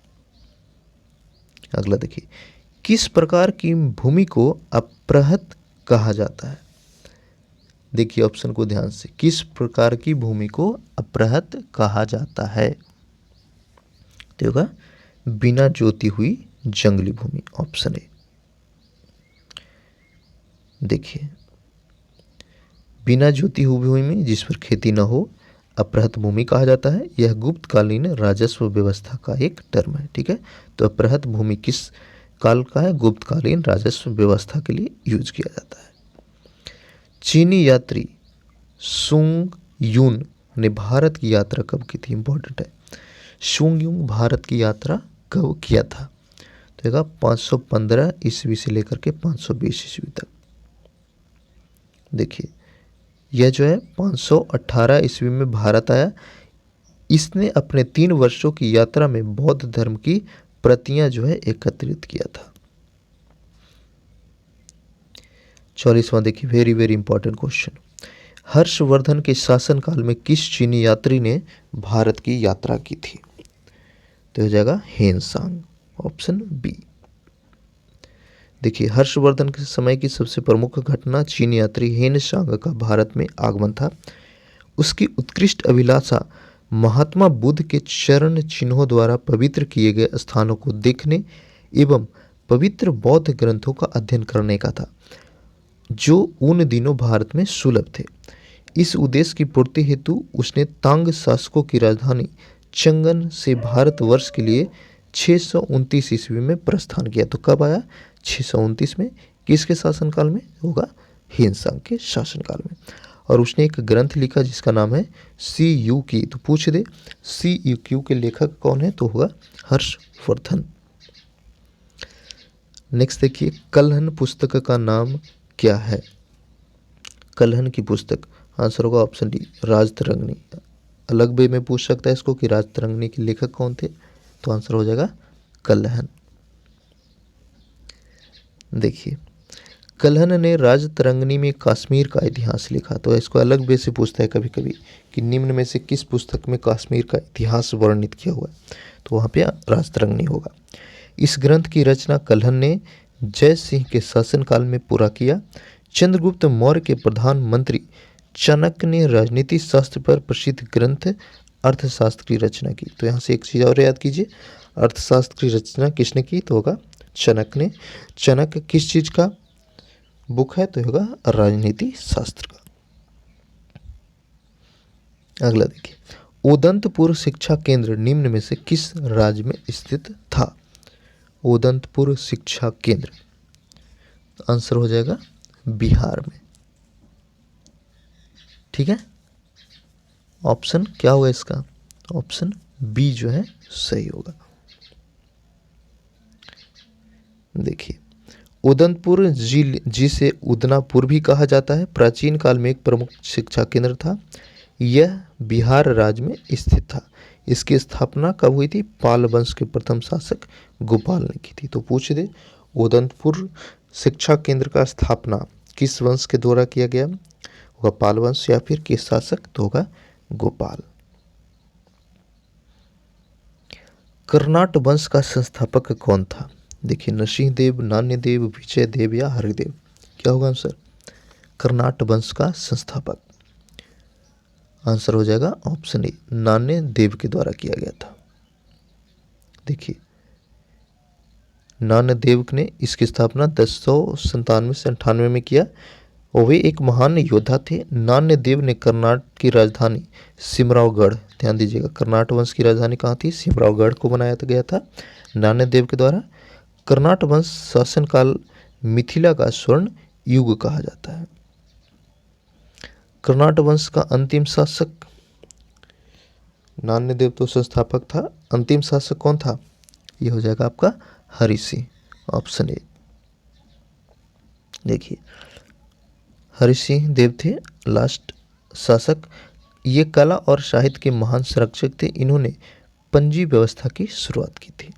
अगला देखिए किस प्रकार की भूमि को अप्रहत कहा जाता है? देखिए ऑप्शन को ध्यान से, किस प्रकार की भूमि को अप्रहत कहा जाता है? तो होगा बिना जोती हुई जंगली भूमि, ऑप्शन ए। देखिए बिना जोती हुई भूमि जिस पर खेती न हो अप्रहत भूमि कहा जाता है। यह गुप्तकालीन राजस्व व्यवस्था का एक टर्म है, ठीक है। तो अप्रहत भूमि किस काल का है? गुप्तकालीन राजस्व व्यवस्था के लिए यूज किया जाता है। चीनी यात्री सुंग यून ने भारत की यात्रा कब की थी? इंपॉर्टेंट है। सुंग यून भारत की यात्रा कब किया था? तो होगा 515 ईस्वी से लेकर के 520 ईस्वी तक। देखिए यह जो है 518 ईस्वी में भारत आया। इसने अपने 3 वर्षों की यात्रा में बौद्ध धर्म की प्रतियां जो है एकत्रित किया था। 44वां देखिए very very important question. Harshvardhan के शासनकाल में किस चीनी यात्री ने भारत की यात्रा की थी? तो हो जाएगा हेनसांग, ऑप्शन बी। देखिए हर्षवर्धन के समय की सबसे प्रमुख घटना चीनी यात्री हेनसांग का भारत में आगमन था। उसकी उत्कृष्ट अभिलाषा महात्मा बुद्ध के चरण चिन्हों द्वारा पवित्र किए गए स्थानों को देखने एवं पवित्र बौद्ध ग्रंथों का अध्ययन करने का था, जो उन दिनों भारत में सुलभ थे। इस उद्देश्य की पूर्ति हेतु उसने तांग शासकों की राजधानी चंगन से भारतवर्ष के लिए 629 ईस्वी में प्रस्थान किया। तो कब आया? 629 में। किसके शासनकाल में? होगा हिनसांग के शासनकाल में। और उसने एक ग्रंथ लिखा जिसका नाम है सी यू की। तो पूछ दे सी यू क्यू के लेखक कौन है? तो होगा हर्षवर्धन। नेक्स्ट देखिए, कलहन पुस्तक का नाम क्या है? कलहन की पुस्तक, आंसर होगा ऑप्शन डी, राजतरंगिणी। अलग वे में पूछ सकता है इसको कि राजतरंगिणी के लेखक कौन थे, तो आंसर हो जाएगा कलहन। देखिए, कलहन ने राजतरंगिणी में कश्मीर का इतिहास लिखा। तो इसको अलग वे से पूछता है कभी कभी कि निम्न में से किस पुस्तक में कश्मीर का इतिहास वर्णित किया हुआ है, तो वहाँ पे राजतरंगिणी होगा। इस ग्रंथ की रचना कलहन ने जय सिंह के शासनकाल में पूरा किया। चंद्रगुप्त मौर्य के प्रधानमंत्री चाणक्य ने राजनीति शास्त्र पर प्रसिद्ध ग्रंथ अर्थशास्त्र की रचना की। तो यहाँ से एक चीज़ और याद कीजिए, अर्थशास्त्र की रचना किसने की? तो होगा चाणक्य ने। चाणक्य किस चीज़ का बुक है? तो होगा राजनीति शास्त्र का। अगला देखिए, उदंतपुर शिक्षा केंद्र निम्न में से किस राज्य में स्थित था? उदंतपुर शिक्षा केंद्र, आंसर हो जाएगा बिहार में। ठीक है, ऑप्शन क्या होगा इसका? ऑप्शन बी जो है सही होगा। देखिए, उदंतपुर जिसे उदनापुर भी कहा जाता है, प्राचीन काल में एक प्रमुख शिक्षा केंद्र था। यह बिहार राज्य में स्थित था। इसकी स्थापना कब हुई थी? पाल वंश के प्रथम शासक गोपाल ने की थी। तो पूछ दे उदंतपुर शिक्षा केंद्र का स्थापना किस वंश के द्वारा किया गया? होगा पाल वंश। या फिर किस शासक? तो होगा गोपाल। कर्नाट वंश का संस्थापक कौन था? देखिए, नरसिंहदेव, नान्यदेव, विजयदेव या हरिदेव। क्या होगा आंसर? कर्नाट वंश का संस्थापक, आंसर हो जाएगा ऑप्शन ए, नान्यदेव के द्वारा किया गया था। देखिए, नान्यदेव ने इसकी स्थापना 1097 से 98 में किया और वे एक महान योद्धा थे। नान्यदेव ने कर्नाटक की राजधानी सिमरावगढ़, ध्यान दीजिएगा, कर्नाटक वंश की राजधानी कहाँ थी? सिमरावगढ़ को बनाया गया था नान्यदेव के द्वारा। कर्नाटक वंश शासनकाल मिथिला का स्वर्ण युग कहा जाता है। कर्नाटक वंश का अंतिम शासक, नान्यदेव तो संस्थापक था, अंतिम शासक कौन था? ये हो जाएगा आपका हरि सिंह, ऑप्शन ए। देखिए, हरि सिंह देव थे लास्ट शासक। ये कला और साहित्य के महान संरक्षक थे। इन्होंने पंजी व्यवस्था की शुरुआत की थी।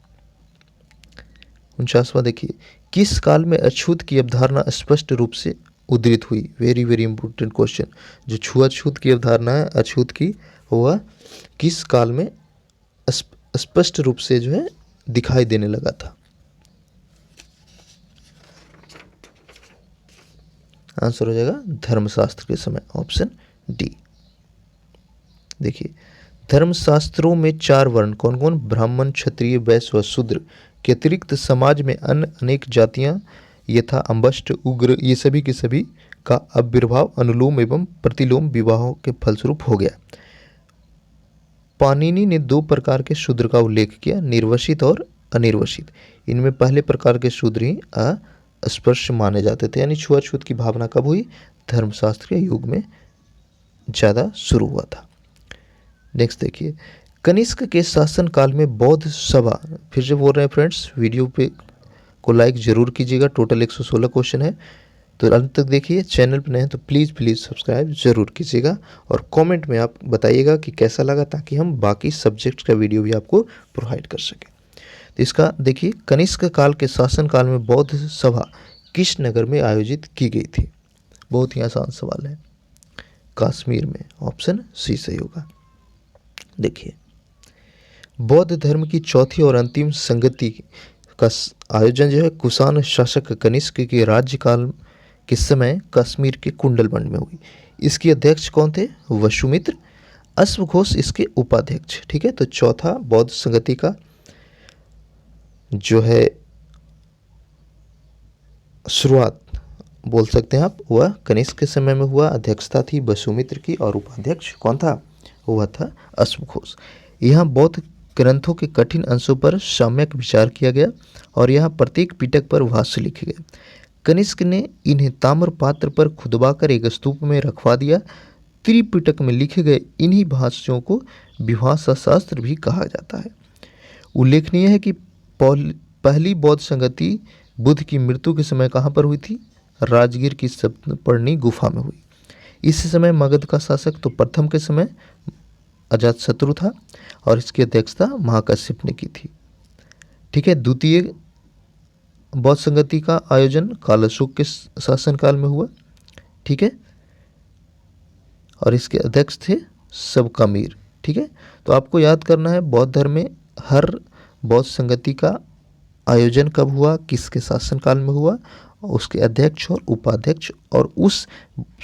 49वां देखिए, किस काल में अछूत की अवधारणा स्पष्ट रूप से उद्धृत हुई? Very very important question. जो छुआछूत की अवधारणा है अछूत की, वह किस काल में स्पष्ट रूप से जो है दिखाई देने लगा था? आंसर हो जाएगा धर्मशास्त्र के समय, ऑप्शन डी। देखिए, धर्मशास्त्रों में 4 वर्ण कौन कौन? ब्राह्मण, क्षत्रिय, वैश्य व शूद्र के अतिरिक्त समाज में अन्य अनेक जातियां यथा अंबष्ट, उग्र, ये सभी के सभी का आविर्भाव अनुलोम एवं प्रतिलोम विवाहों के फलस्वरूप हो गया। पाणिनि ने 2 प्रकार के शूद्र का उल्लेख किया, निर्वसित और अनिर्वसित। इनमें पहले प्रकार के शूद्र ही अस्पृश्य माने जाते थे। यानी छुआछूत की भावना कब हुई? धर्मशास्त्र के युग में ज़्यादा शुरू हुआ था। नेक्स्ट देखिए, कनिष्क के शासन काल में बौद्ध सभा, फिर से बोल रहे हैं फ्रेंड्स, वीडियो पे को लाइक जरूर कीजिएगा। टोटल 116 क्वेश्चन है, तो अंत तक देखिए। चैनल पर नए हैं तो प्लीज़ सब्सक्राइब जरूर कीजिएगा और कमेंट में आप बताइएगा कि कैसा लगा, ताकि हम बाकी सब्जेक्ट्स का वीडियो भी आपको प्रोवाइड कर सकें। तो इसका देखिए, कनिष्क काल के शासन काल में बौद्ध सभा किस नगर में आयोजित की गई थी? बहुत ही आसान सवाल है, कश्मीर में, ऑप्शन सी सही होगा। देखिए, बौद्ध धर्म की चौथी और अंतिम संगति का आयोजन जो है कुषाण शासक कनिष्क के राज्यकाल के समय कश्मीर के कुंडलबंड में हुई। इसके अध्यक्ष कौन थे? वसुमित्र। अश्वघोष इसके उपाध्यक्ष। ठीक है, तो चौथा बौद्ध संगति का जो है शुरुआत बोल सकते हैं आप, वह कनिष्क के समय में हुआ। अध्यक्षता थी वसुमित्र की और उपाध्यक्ष कौन था? हुआ था अश्वघोष। यहाँ बौद्ध ग्रंथों के कठिन अंशों पर सम्यक विचार किया गया और यहाँ प्रत्येक पिटक पर भाष्य लिखे गए। कनिष्क ने इन्हें ताम्र पात्र पर खुदवाकर एक स्तूप में रखवा दिया। त्रिपिटक में लिखे गए इन्हीं भाष्यों को विभाषा शास्त्र भी कहा जाता है। उल्लेखनीय है कि पहली बौद्ध संगति बुद्ध की मृत्यु के समय कहाँ पर हुई थी? राजगीर की सप्तपर्णी गुफा में हुई। इस समय मगध का शासक तो प्रथम के समय अजातशत्रु था और इसकी अध्यक्षता महाकश्यप ने की थी। ठीक है। द्वितीय बौद्ध संगति का आयोजन कालाशोक के शासनकाल में हुआ। ठीक है। और इसके अध्यक्ष थे सबकामीर। ठीक है। तो आपको याद करना है बौद्ध धर्म में हर बौद्ध संगति का आयोजन कब हुआ, किसके शासनकाल में हुआ, उसके अध्यक्ष और उपाध्यक्ष और उस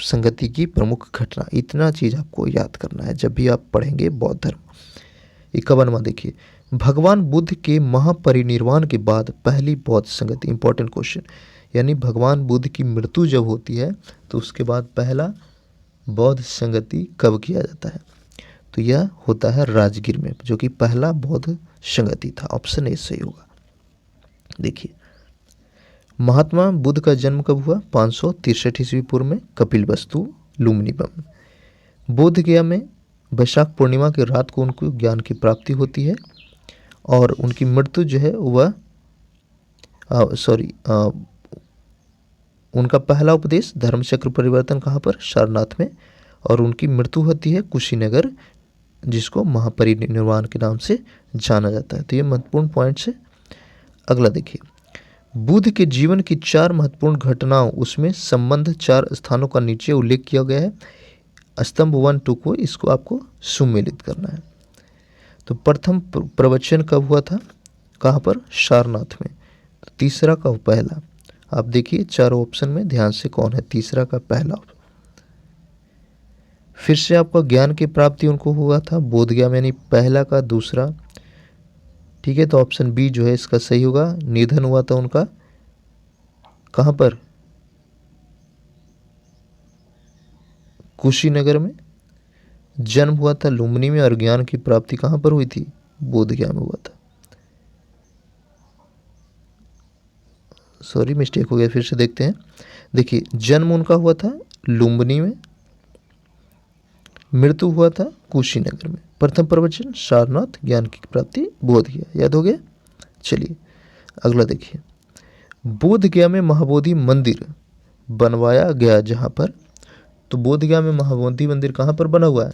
संगति की प्रमुख घटना। इतना चीज़ आपको याद करना है जब भी आप पढ़ेंगे बौद्ध धर्म। 51वां देखिए, भगवान बुद्ध के महापरिनिर्वाण के बाद पहली बौद्ध संगति। इंपॉर्टेंट क्वेश्चन, यानी भगवान बुद्ध की मृत्यु जब होती है तो उसके बाद पहला बौद्ध संगति कब किया जाता है? तो यह होता है राजगीर में, जो कि पहला बौद्ध संगति था। ऑप्शन ए सही होगा। देखिए, महात्मा बुद्ध का जन्म कब हुआ? 563 ईस्वी पूर्व में कपिलवस्तु लुम्बिनी। बोध गया में वैशाख पूर्णिमा की रात को उनको ज्ञान की प्राप्ति होती है और उनकी मृत्यु जो है वह उनका पहला उपदेश धर्मचक्र परिवर्तन कहाँ पर? सारनाथ में। और उनकी मृत्यु होती है कुशीनगर, जिसको महापरिनिर्वाण के नाम से जाना जाता है। तो ये महत्वपूर्ण पॉइंट्स है। अगला देखिए, बुद्ध के जीवन की 4 महत्वपूर्ण घटनाओं, उसमें संबंध 4 स्थानों का नीचे उल्लेख किया गया है। स्तंभ 1, 2 को इसको आपको सुमेलित करना है। तो प्रथम प्रवचन कब हुआ था? कहाँ पर? सारनाथ में। तो तीसरा का पहला। आप देखिए चारों ऑप्शन में ध्यान से कौन है तीसरा का पहला। फिर से आपका ज्ञान की प्राप्ति उनको हुआ था बोध गया में, यानी पहला का दूसरा। ठीक है। तो ऑप्शन बी जो है इसका सही होगा। निधन हुआ था उनका कहाँ पर? कुशीनगर में। जन्म हुआ था लुम्बिनी में और ज्ञान की प्राप्ति कहाँ पर हुई थी? बोध गया में हुआ था। सॉरी, मिस्टेक हो गया, फिर से देखते हैं। देखिए, जन्म उनका हुआ था लुम्बिनी में, मृत्यु हुआ था कुशीनगर में। प्रथम प्रवचन सारनाथ, ज्ञान की प्राप्ति बोध गया। याद हो गया? चलिए अगला देखिए, बोध गया में महाबोधि मंदिर बनवाया गया जहाँ पर। तो बोध गया में महाबोधि मंदिर कहाँ पर बना हुआ है?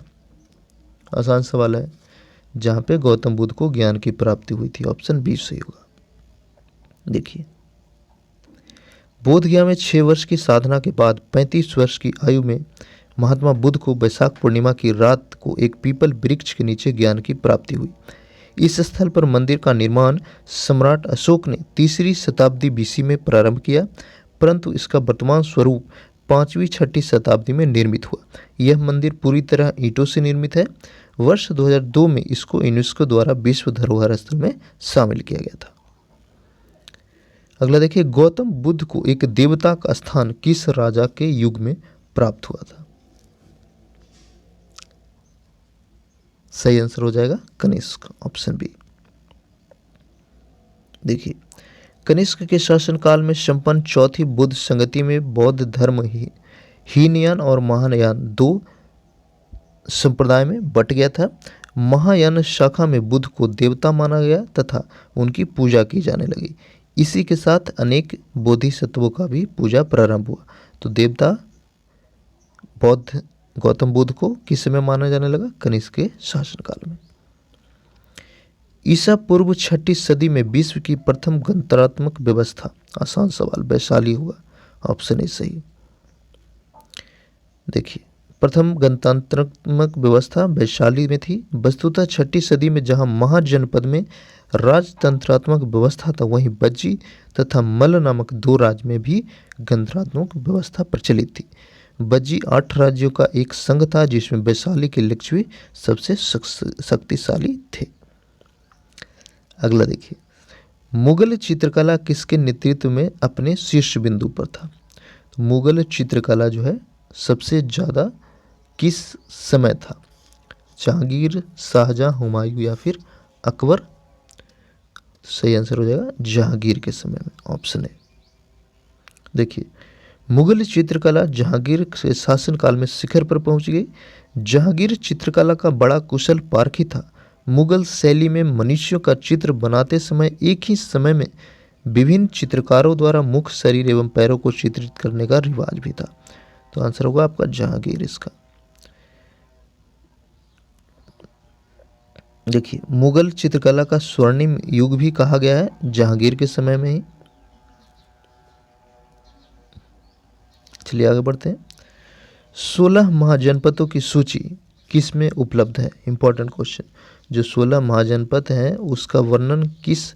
आसान सवाल है। जहाँ पे गौतम बुद्ध को ज्ञान की प्राप्ति हुई थी। ऑप्शन बी सही होगा। देखिए, बोध गया में 6 वर्ष की साधना के बाद 35 वर्ष की आयु में महात्मा बुद्ध को वैशाख पूर्णिमा की रात को एक पीपल वृक्ष के नीचे ज्ञान की प्राप्ति हुई। इस स्थल पर मंदिर का निर्माण सम्राट अशोक ने 3री शताब्दी बीसी में प्रारंभ किया, परंतु इसका वर्तमान स्वरूप 5वीं-6वीं शताब्दी में निर्मित हुआ। यह मंदिर पूरी तरह ईंटों से निर्मित है। वर्ष 2002 में इसको यूनेस्को द्वारा विश्व धरोहर स्थल में शामिल किया गया था। अगला देखिए, गौतम बुद्ध को एक देवता का स्थान किस राजा के युग में प्राप्त हुआ था? सही आंसर हो जाएगा कनिष्क। Option B. देखिए, कनिष्क के शासनकाल में संपन्न चौथी बुद्ध संगति में बौद्ध धर्म हीनयान और महायान 2 संप्रदाय में बट गया था। महायान शाखा में बुद्ध को देवता माना गया तथा उनकी पूजा की जाने लगी। इसी के साथ अनेक बोधिसत्वों का भी पूजा प्रारंभ हुआ। तो देवता बौद्ध गौतम बुद्ध को किस समय माना जाने लगा? कनिष्क के शासनकाल में। ईसा पूर्व 6ठी सदी में विश्व की प्रथम गणतंत्रात्मक व्यवस्था। आसान सवाल, वैशाली होगा। ऑप्शन ए सही। देखिए, प्रथम गणतंत्रात्मक व्यवस्था वैशाली में थी। वस्तुतः 6ठी सदी में जहां महाजनपद में राजतंत्रात्मक व्यवस्था था, वहीं बज्जी तथा मल्ल नामक 2 राज्य में भी गणतंत्रात्मक व्यवस्था प्रचलित थी। बज्जी 8 राज्यों का एक संघ था, जिसमें वैशाली के लिच्छवी सबसे शक्तिशाली थे। अगला देखिए, मुगल चित्रकला किसके नेतृत्व में अपने शीर्ष बिंदु पर था? तो मुगल चित्रकला जो है सबसे ज़्यादा किस समय था? जहांगीर, शाहजहां, हुमायूं या फिर अकबर? सही आंसर हो जाएगा जहांगीर के समय में। ऑप्शन है। देखिए, मुगल चित्रकला जहांगीर के शासनकाल में शिखर पर पहुंच गई। जहांगीर चित्रकला का बड़ा कुशल पारखी था। मुगल शैली में मनुष्यों का चित्र बनाते समय एक ही समय में विभिन्न चित्रकारों द्वारा मुख, शरीर एवं पैरों को चित्रित करने का रिवाज भी था। तो आंसर होगा आपका जहांगीर इसका। देखिए, मुगल चित्रकला का स्वर्णिम युग भी कहा गया है जहांगीर के समय में ही। चलिए आगे बढ़ते हैं। 16 महाजनपदों की सूची किस में उपलब्ध है? Important question. जो 16 महाजनपद हैं उसका वर्णन किस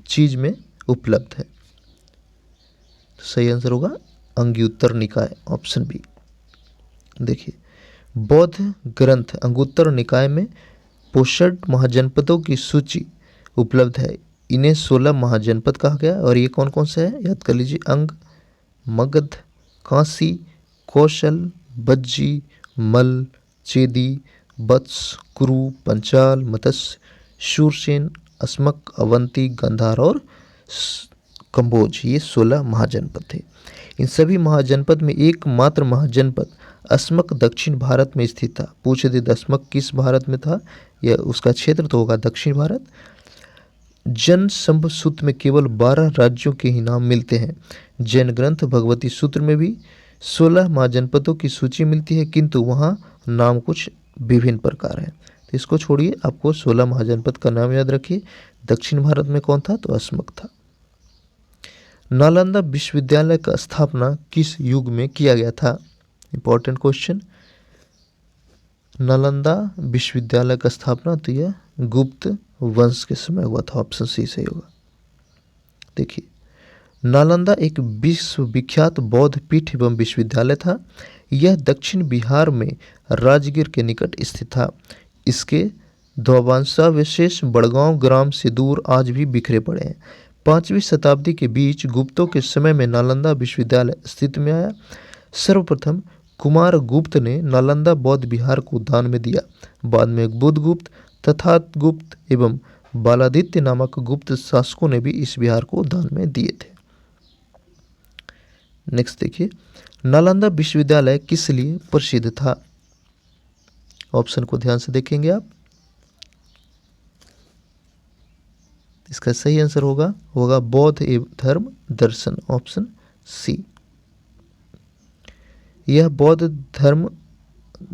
चीज में उपलब्ध है? तो सही आंसर होगा अंगुत्तर निकाय, ऑप्शन बी। देखिए, बौद्ध ग्रंथ अंगुत्तर निकाय में 65 महाजनपदों की सूची उपलब्ध है। इन्हें 16 महाजनपद कहा गया। और ये कौन कौन से हैं याद कर लीजिए। अंग, मगध, काशी, कौशल, बज्जी, मल, चेदी, वत्स, कुरु, पंचाल, मत्स्य, शूरसेन, अस्मक, अवंती, गंधार और कंबोज। ये 16 महाजनपद थे। इन सभी महाजनपद में एकमात्र महाजनपद अस्मक दक्षिण भारत में स्थित था। पूछे थे अस्मक किस भारत में था, यह उसका क्षेत्र तो होगा दक्षिण भारत। जन संभ सूत्र में केवल 12 राज्यों के ही नाम मिलते हैं। जैन ग्रंथ भगवती सूत्र में भी 16 महाजनपदों की सूची मिलती है, किंतु वहाँ नाम कुछ विभिन्न प्रकार है। तो इसको छोड़िए, आपको 16 महाजनपद का नाम याद रखिए। दक्षिण भारत में कौन था? तो अस्मक था। नालंदा विश्वविद्यालय का स्थापना किस युग में किया गया था? Important question. नालंदा विश्वविद्यालय का स्थापना तो यह गुप्त वंश के समय हुआ था। ऑप्शन सी सही होगा। देखिए, नालंदा एक विश्वविख्यात बौद्ध पीठ एवं विश्वविद्यालय था। यह दक्षिण बिहार में राजगीर के निकट स्थित था। इसके ध्वंसावशेष बड़गांव ग्राम से दूर आज भी बिखरे पड़े हैं। 5वीं शताब्दी के बीच गुप्तों के समय में नालंदा विश्वविद्यालय अस्तित्व में आया। सर्वप्रथम कुमार गुप्त ने नालंदा बौद्ध विहार को दान में दिया। बाद में बुद्धगुप्त, तथागुप्त एवं बालादित्य नामक गुप्त शासकों ने भी इस विहार को दान में दिए थे। नेक्स्ट देखिए, नालंदा विश्वविद्यालय किस लिए प्रसिद्ध था? ऑप्शन को ध्यान से देखेंगे आप। इसका सही आंसर होगा बौद्ध एवं धर्म दर्शन, ऑप्शन सी। यह बौद्ध धर्म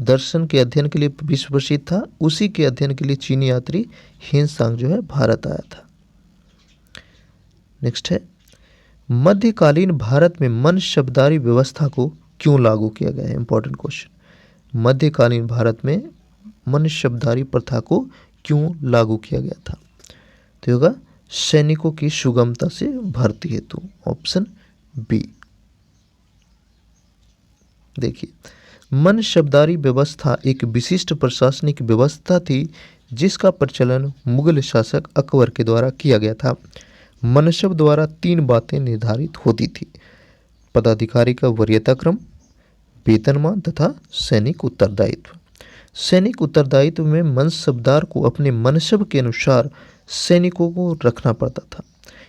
दर्शन के अध्ययन के लिए विश्व प्रसिद्ध था। उसी के अध्ययन के लिए चीनी यात्री हिनसांग जो है भारत आया था। नेक्स्ट है, मध्यकालीन भारत में मन शब्दारी व्यवस्था को क्यों लागू किया गया है? Important question. मध्यकालीन भारत में मन शब्दारी प्रथा को क्यों लागू किया गया था? तो होगा सैनिकों की सुगमता से भर्ती हेतु, ऑप्शन बी। देखिए, मन शब्दारी व्यवस्था एक विशिष्ट प्रशासनिक व्यवस्था थी जिसका प्रचलन मुगल शासक अकबर के द्वारा किया गया था। मनसब द्वारा 3 बातें निर्धारित होती थी: पदाधिकारी का वरीयता क्रम, वेतनमान तथा सैनिक उत्तरदायित्व। सैनिक उत्तरदायित्व में मनसबदार को अपने मनसब के अनुसार सैनिकों को रखना पड़ता था।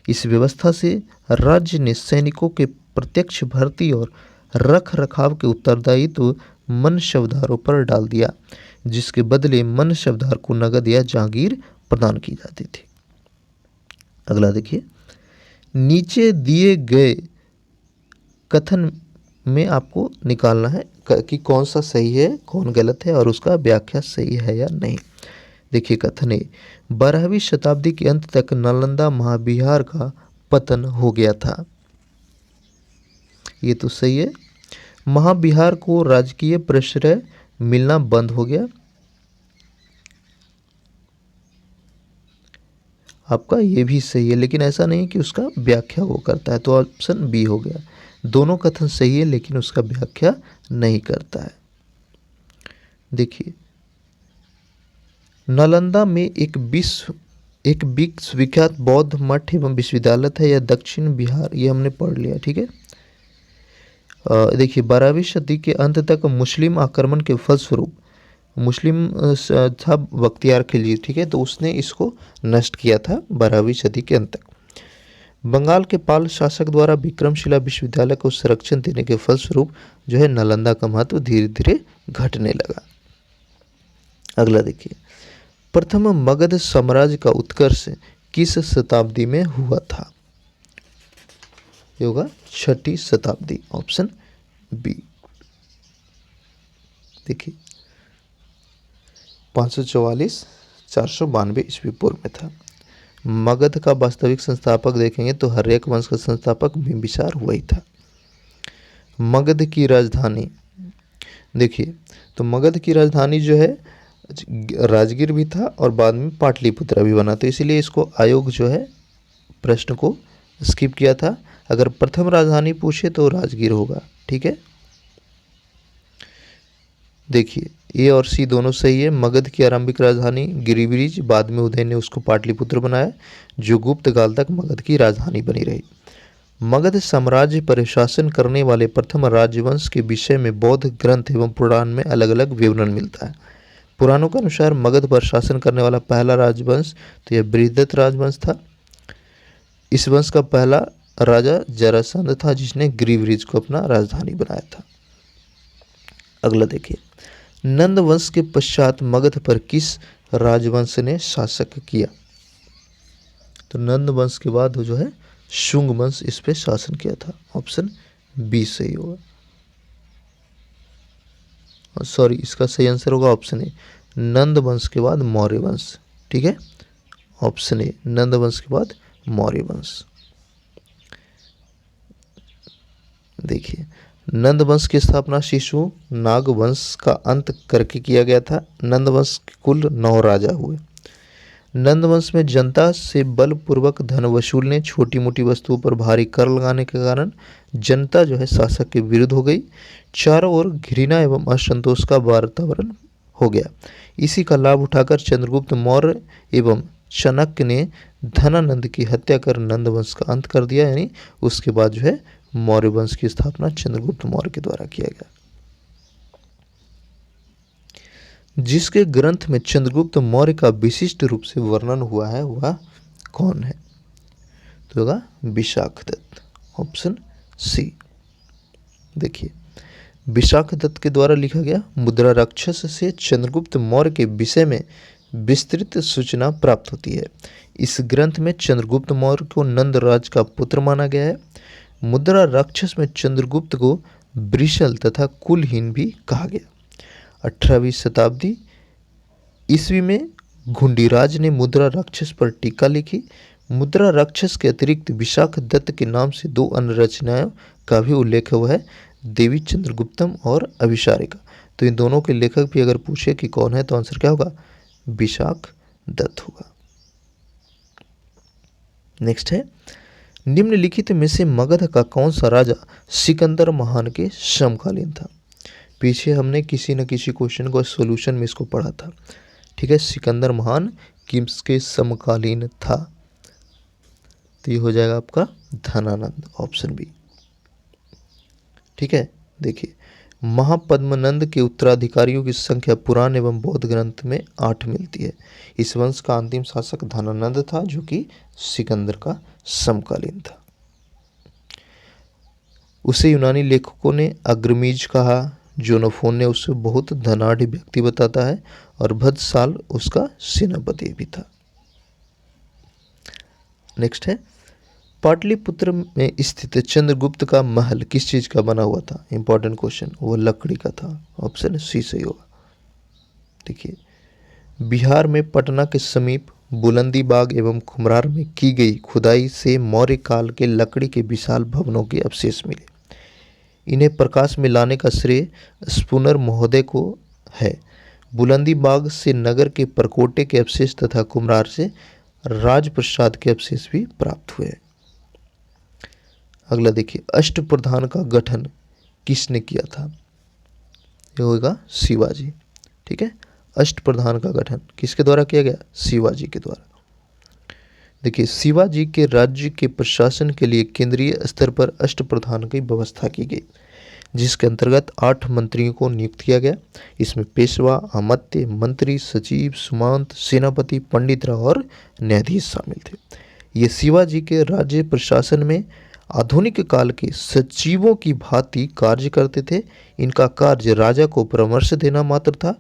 इस व्यवस्था से राज्य ने सैनिकों के प्रत्यक्ष भर्ती और रख रखाव के उत्तरदायित्व मनसबदारों पर डाल दिया, जिसके बदले मनसबदार को नगद या जागीर प्रदान की जाती थी। अगला देखिए, नीचे दिए गए कथन में आपको निकालना है कि कौन सा सही है कौन गलत है और उसका व्याख्या सही है या नहीं। देखिए, कथन है 12वीं शताब्दी के अंत तक नालंदा महाविहार का पतन हो गया था। ये तो सही है। महाविहार को राजकीय प्रश्रय मिलना बंद हो गया। आपका ये भी सही है, लेकिन ऐसा नहीं कि उसका व्याख्या वो करता है, तो ऑप्शन बी हो गया। दोनों कथन सही है लेकिन उसका व्याख्या नहीं करता है। देखिए, नालंदा में एक विश्वविख्यात बौद्ध मठ एवं विश्वविद्यालय था। यह दक्षिण बिहार, ये हमने पढ़ लिया, ठीक है। देखिए, 12वीं सदी के अंत तक मुस्लिम आक्रमण के फलस्वरूप मुस्लिम था बख्तियार खिलजी, ठीक है, तो उसने इसको नष्ट किया था 12वीं सदी के अंत तक। बंगाल के पाल शासक द्वारा विक्रमशिला विश्वविद्यालय को संरक्षण देने के फलस्वरूप जो है नालंदा का महत्व धीरे धीरे घटने लगा। अगला देखिए, प्रथम मगध साम्राज्य का उत्कर्ष किस शताब्दी में हुआ था? ये होगा 6ठी शताब्दी, ऑप्शन बी। देखिए 544 492 ईस्वी पूर्व में था। मगध का वास्तविक संस्थापक देखेंगे तो हर्यक वंश का संस्थापक बिंबिसार हुआ ही था। मगध की राजधानी देखिए, तो मगध की राजधानी जो है राजगीर भी था और बाद में पाटलिपुत्र भी बना, तो इसीलिए इसको आयोग जो है प्रश्न को स्किप किया था। अगर प्रथम राजधानी पूछे तो राजगीर होगा, ठीक है। देखिए ए और सी दोनों सही है। मगध की आरंभिक राजधानी गिरिब्रिज, बाद में उदय ने उसको पाटलिपुत्र बनाया, जो गुप्त काल तक मगध की राजधानी बनी रही। मगध साम्राज्य पर शासन करने वाले प्रथम राजवंश के विषय में बौद्ध ग्रंथ एवं पुराण में अलग अलग विवरण मिलता है। पुराणों के अनुसार मगध पर शासन करने वाला पहला राजवंश तो यह बृहद्रथ राजवंश था। इस वंश का पहला राजा जरासंध था, जिसने गिरिब्रिज को अपना राजधानी बनाया था। अगला देखिए, नंद वंश के पश्चात मगध पर किस राजवंश ने शासक किया? तो नंद वंश के बाद जो है शुंग वंश इस पे शासन किया था, ऑप्शन बी सही होगा। सॉरी, इसका सही आंसर होगा ऑप्शन ए, नंद वंश के बाद मौर्य वंश, ठीक है। ऑप्शन ए, नंद वंश के बाद मौर्य वंश। देखिए, नंद वंश की स्थापना शिशु नाग वंश का अंत करके किया गया था। नंद वंश के कुल 9 राजा हुए। नंद वंश में जनता से बलपूर्वक धन वसूलने, छोटी मोटी वस्तुओं पर भारी कर लगाने के कारण जनता जो है शासक के विरुद्ध हो गई। चारों ओर घृणा एवं असंतोष का वातावरण हो गया। इसी का लाभ उठाकर चंद्रगुप्त मौर्य एवं चाणक्य ने धनानंद की हत्या कर नंद वंश का अंत कर दिया, यानी उसके बाद जो है मौर्य वंश की स्थापना चंद्रगुप्त मौर्य के द्वारा किया गया। जिसके ग्रंथ में चंद्रगुप्त मौर्य का विशिष्ट रूप से वर्णन हुआ है वह कौन है? तो होगा विशाखदत्त, ऑप्शन सी। देखिए, विशाखदत्त के द्वारा लिखा गया मुद्रा राक्षस से चंद्रगुप्त मौर्य के विषय में विस्तृत सूचना प्राप्त होती है। इस ग्रंथ में चंद्रगुप्त मौर्य को नंद राज का पुत्र माना गया है। मुद्रा राक्षस में चंद्रगुप्त को वृषल तथा कुलहीन भी कहा गया। 18वीं शताब्दी ईस्वी में घुंडीराज ने मुद्रा राक्षस पर टीका लिखी। मुद्रा राक्षस के अतिरिक्त विशाखदत्त के नाम से 2 अन्य रचनाओं का भी उल्लेख हुआ है, देवी चंद्रगुप्तम और अभिसारिका। तो इन दोनों के लेखक भी अगर पूछे कि कौन है तो आंसर क्या होगा? विशाखदत्त होगा। नेक्स्ट है, निम्नलिखित में से मगध का कौन सा राजा सिकंदर महान के समकालीन था? पीछे हमने किसी न किसी क्वेश्चन को सॉल्यूशन में इसको पढ़ा था, ठीक है। सिकंदर महान किसके समकालीन था? तो ये हो जाएगा आपका धनानंद, ऑप्शन बी, ठीक है। देखिए, महापद्मनंद के उत्तराधिकारियों की संख्या पुराण एवं बौद्ध ग्रंथ में 8 मिलती है। इस वंश का अंतिम शासक धनानंद था, जो कि सिकंदर का समकालीन था। उसे यूनानी लेखकों ने अग्रमीज कहा। जोनोफोन ने उसे बहुत धनाढ़ व्यक्ति बताता है और भद्रसाल उसका सेनापति भी था। नेक्स्ट है, पाटलिपुत्र में स्थित चंद्रगुप्त का महल किस चीज का बना हुआ था? इंपॉर्टेंट क्वेश्चन, वो लकड़ी का था, ऑप्शन सी सही होगा। देखिए, बिहार में पटना के समीप बुलंदी बाग एवं खुमरार में की गई खुदाई से मौर्य काल के लकड़ी के विशाल भवनों के अवशेष मिले। इन्हें प्रकाश में लाने का श्रेय स्पूनर महोदय को है। बुलंदी बाग से नगर के परकोटे के अवशेष तथा कुमरार से राजप्रसाद के अवशेष भी प्राप्त हुए। अगला देखिए, अष्टप्रधान का गठन किसने किया था? ये होगा शिवाजी, ठीक है। अष्टप्रधान का गठन किसके द्वारा किया गया? शिवाजी के द्वारा। देखिए, शिवाजी के राज्य के प्रशासन के लिए केंद्रीय स्तर पर अष्टप्रधान की व्यवस्था की गई, जिसके अंतर्गत 8 मंत्रियों को नियुक्त किया गया। इसमें पेशवा, अमात्य, मंत्री, सचिव, सुमंत, सेनापति, पंडित और न्यायाधीश शामिल थे। ये शिवाजी के राज्य प्रशासन में आधुनिक काल के सचिवों की भांति कार्य करते थे। इनका कार्य राजा को परामर्श देना मात्र था।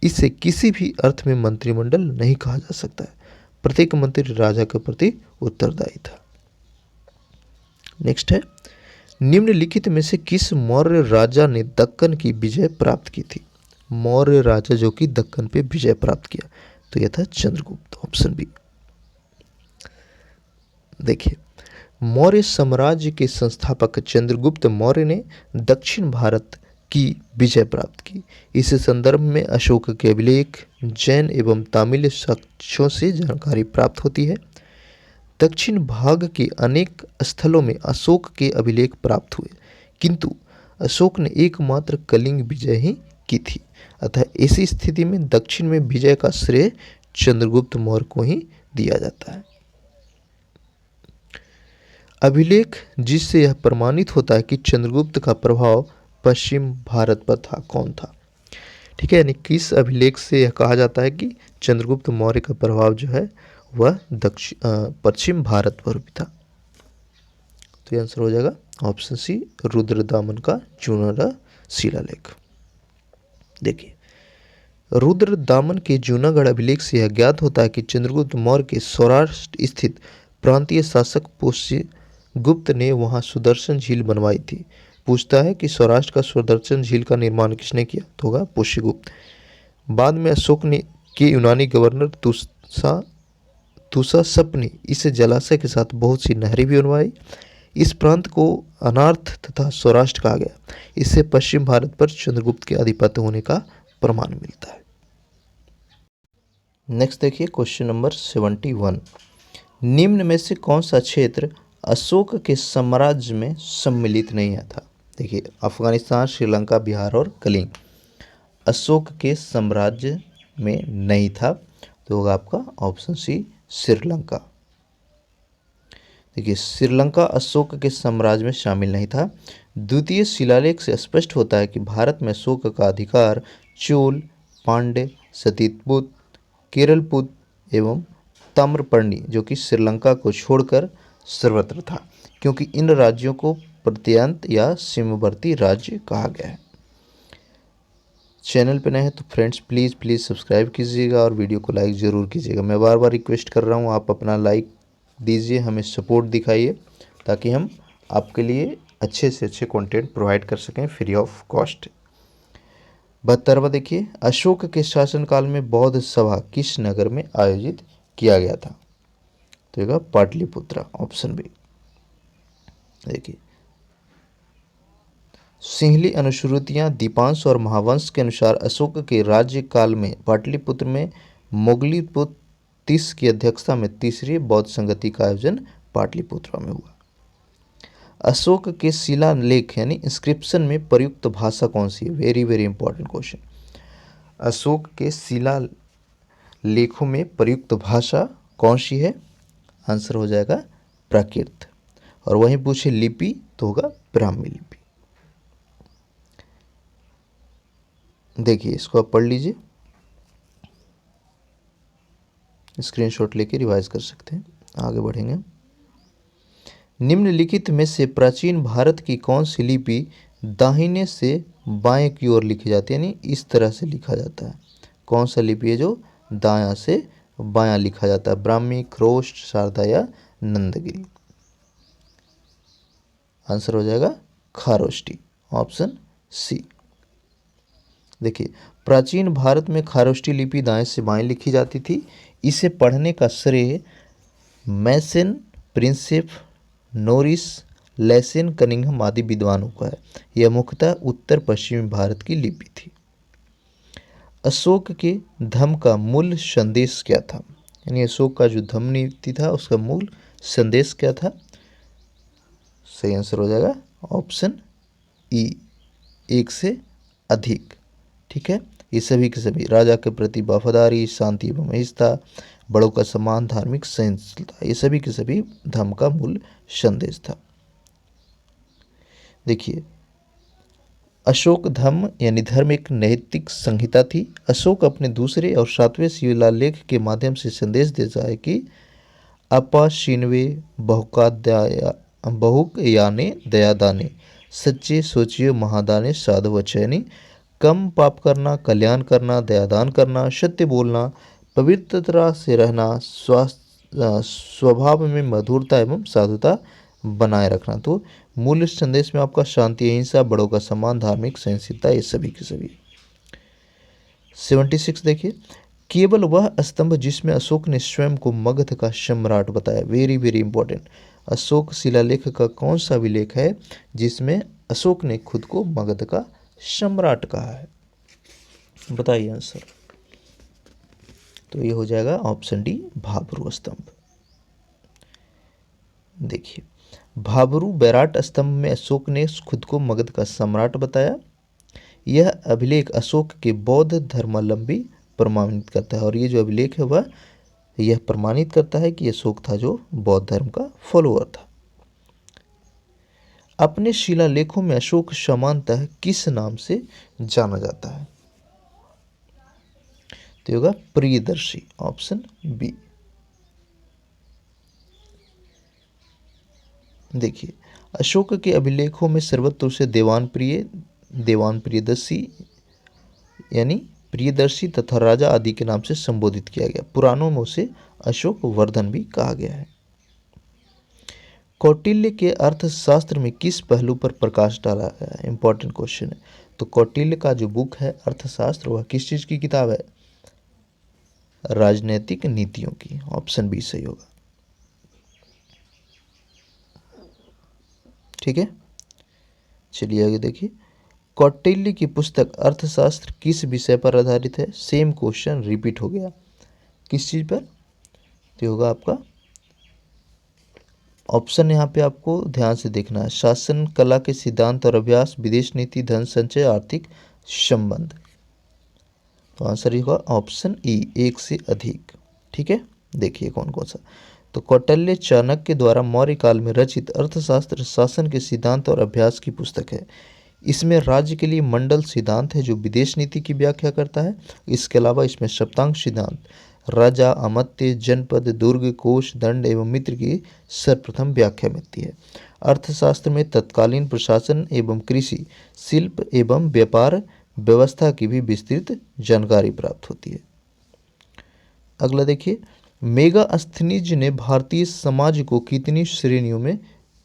इसे किसी भी अर्थ में मंत्रिमंडल नहीं कहा जा सकता है। प्रत्येक मंत्री राजा के प्रति उत्तरदायी था। नेक्स्ट है, निम्नलिखित में से किस मौर्य राजा ने दक्कन की विजय प्राप्त की थी? मौर्य राजा जो कि दक्कन पे विजय प्राप्त किया, तो यह था चंद्रगुप्त, ऑप्शन बी। देखिए, मौर्य साम्राज्य के संस्थापक चंद्रगुप्त मौर्य ने दक्षिण भारत की विजय प्राप्त की। इस संदर्भ में अशोक के अभिलेख, जैन एवं तमिल साक्ष्यों से जानकारी प्राप्त होती है। दक्षिण भाग के अनेक स्थलों में अशोक के अभिलेख प्राप्त हुए, किंतु अशोक ने एकमात्र कलिंग विजय ही की थी। अतः ऐसी स्थिति में दक्षिण में विजय का श्रेय चंद्रगुप्त मौर्य को ही दिया जाता है। अभिलेख जिससे यह प्रमाणित होता है कि चंद्रगुप्त का प्रभाव पश्चिम भारत पर था, कौन था? ठीक है, यानी किस अभिलेख से यह कहा जाता है कि चंद्रगुप्त मौर्य का प्रभाव जो है वह पश्चिम भारत पर भी था? तो ये आंसर हो जाएगा ऑप्शन सी, रुद्रदामन का जूनागढ़ शिलालेख। देखिए, रुद्रदामन के जूनागढ़ अभिलेख से यह ज्ञात होता है कि चंद्रगुप्त मौर्य के सौराष्ट्र स्थित प्रांतीय शासक पुष्यगुप्त ने वहां सुदर्शन झील बनवाई थी। पूछता है कि सौराष्ट्र का सुदर्शन झील का निर्माण किसने किया? तो होगा पुष्यगुप्त। बाद में अशोक ने के यूनानी गवर्नर तुसासप ने इस जलाशय के साथ बहुत सी नहरें भी बनवाई। इस प्रांत को अनार्थ तथा सौराष्ट्र कहा गया। इससे पश्चिम भारत पर चंद्रगुप्त के आधिपत्य होने का प्रमाण मिलता है। नेक्स्ट देखिए, क्वेश्चन नंबर 71। निम्न में से कौन सा क्षेत्र अशोक के साम्राज्य में सम्मिलित नहीं था? देखिए, अफगानिस्तान, श्रीलंका, बिहार और कलिंग अशोक के साम्राज्य में नहीं था, तो होगा आपका ऑप्शन सी, श्रीलंका। देखिए, श्रीलंका अशोक के साम्राज्य में शामिल नहीं था। द्वितीय शिलालेख से स्पष्ट होता है कि भारत में अशोक का अधिकार चोल, पांड्य, सतीपुत, केरलपुत एवं ताम्रपर्णी जो कि श्रीलंका को छोड़कर सर्वत्र था, क्योंकि इन राज्यों को प्रत्यंत या सीमावर्ती राज्य कहा गया है। चैनल पे नए हैं तो फ्रेंड्स प्लीज़ सब्सक्राइब कीजिएगा और वीडियो को लाइक ज़रूर कीजिएगा। मैं बार बार रिक्वेस्ट कर रहा हूँ, आप अपना लाइक दीजिए, हमें सपोर्ट दिखाइए, ताकि हम आपके लिए अच्छे से अच्छे कंटेंट प्रोवाइड कर सकें फ्री ऑफ कॉस्ट। 72वां देखिए, अशोक के शासनकाल में बौद्ध सभा किस नगर में आयोजित किया गया था? तो होगा पाटलिपुत्र, ऑप्शन बी। देखिए, सिंहली अनुश्रुतियाँ दीपांश और महावंश के अनुसार अशोक के राज्यकाल में पाटलिपुत्र में मोगलीपुत्र तीस की अध्यक्षता में तीसरी बौद्ध संगति का आयोजन पाटलिपुत्र में हुआ। अशोक के शिलालेख यानी इंस्क्रिप्शन में प्रयुक्त भाषा कौन सी है? Very important question. अशोक के शिलालेखों में प्रयुक्त भाषा कौन सी है? आंसर हो जाएगा प्राकृत। और वहीं पूछे लिपि तो होगा ब्राह्मी लिपि। देखिए, इसको आप पढ़ लीजिए, स्क्रीनशॉट लेके रिवाइज कर सकते हैं। आगे बढ़ेंगे। निम्नलिखित में से प्राचीन भारत की कौन सी लिपि दाहिने से बाएं की ओर लिखी जाती है, यानी इस तरह से लिखा जाता है? कौन सा लिपि है जो दायां से बायां लिखा जाता है? ब्राह्मी, ख्रोष्ट, शारदा या नंदगिरी? आंसर हो जाएगा खारोष्टी, ऑप्शन सी। देखिए, प्राचीन भारत में खारोष्टी लिपि दाएं से बाएं लिखी जाती थी। इसे पढ़ने का श्रेय मैसन, प्रिंसेप, नोरिस, लेसेन, कनिंघम आदि विद्वानों का है। यह मुख्यतः उत्तर पश्चिमी भारत की लिपि थी। अशोक के धम्म का मूल संदेश क्या था? यानी अशोक का जो धम्म नीति था उसका मूल संदेश क्या था? सही आंसर हो जाएगा ऑप्शन ई, एक से अधिक। ठीक है, ये सभी के सभी राजा के प्रति वफादारी, शांति एवं अहिंसा, बड़ों का सम्मान, धार्मिक सहिष्णुता, ये सभी के सभी धर्म का मूल संदेश था। देखिए, अशोक धर्म यानी धर्म एक नैतिक संहिता थी। अशोक अपने दूसरे और 7वें शिलालेख के माध्यम से संदेश देता है कि अपाशिन्वे बहुकयाने दयादाने, सच्चे सोचिए महादाने साधु वचने, कम पाप करना, कल्याण करना, दयादान करना, सत्य बोलना, पवित्रता से रहना, स्वभाव में मधुरता एवं साधुता बनाए रखना। तो मूल संदेश में आपका शांति, अहिंसा, बड़ों का सम्मान, धार्मिक सहनशीलता, ये सभी के सभी। 76 देखिए, केवल वह स्तंभ जिसमें अशोक ने स्वयं को मगध का सम्राट बताया। Very very important. अशोक शिलालेख का कौन सा अभिलेख है जिसमें अशोक ने खुद को मगध का सम्राट कहा है? बताइए आंसर। तो ये हो जाएगा ऑप्शन डी, भाबरू स्तंभ। देखिए, भाबरू बैराट स्तंभ में अशोक ने खुद को मगध का सम्राट बताया। यह अभिलेख अशोक के बौद्ध धर्मावलंबी प्रमाणित करता है, और ये जो अभिलेख है वह यह प्रमाणित करता है कि अशोक था जो बौद्ध धर्म का फॉलोअर था। अपने शिलालेखों में अशोक सामान्यतः किस नाम से जाना जाता है? तो होगा प्रियदर्शी, ऑप्शन बी। देखिए, अशोक के अभिलेखों में सर्वत्र उसे देवान प्रियदर्शी यानी प्रियदर्शी तथा राजा आदि के नाम से संबोधित किया गया। पुराणों में उसे अशोक वर्धन भी कहा गया है। कौटिल्य के अर्थशास्त्र में किस पहलू पर प्रकाश डाला गया है? इंपॉर्टेंट क्वेश्चन है। तो कौटिल्य का जो बुक है अर्थशास्त्र, वह किस चीज की किताब है? राजनैतिक नीतियों की। ऑप्शन बी सही होगा। ठीक है, चलिए आगे देखिए। कौटिल्य की पुस्तक अर्थशास्त्र किस विषय पर आधारित है? सेम क्वेश्चन रिपीट हो गया। किस चीज पर? तो होगा आपका ऑप्शन यहाँ पे आपको ध्यान से देखना है। शासन कला के सिद्धांत और अभ्यास, विदेश नीति, धन संचय, आर्थिक संबंध। तो आंसर होगा ऑप्शन ई, एक से अधिक। ठीक है, देखिए कौन कौन सा। तो कौटिल्य चाणक्य द्वारा मौर्य काल में रचित अर्थशास्त्र शासन के सिद्धांत और अभ्यास की पुस्तक है। इसमें राज्य के लिए मंडल सिद्धांत है जो विदेश नीति की व्याख्या करता है। इसके अलावा इसमें सप्तांग सिद्धांत, राजा, अमात्य, जनपद, दुर्ग, कोष, दंड एवं मित्र की सर्वप्रथम व्याख्या मिलती है। अर्थशास्त्र में तत्कालीन प्रशासन एवं कृषि, शिल्प एवं व्यापार व्यवस्था की भी विस्तृत जानकारी प्राप्त होती है। अगला देखिए, मेगास्थनीज ने भारतीय समाज को कितनी श्रेणियों में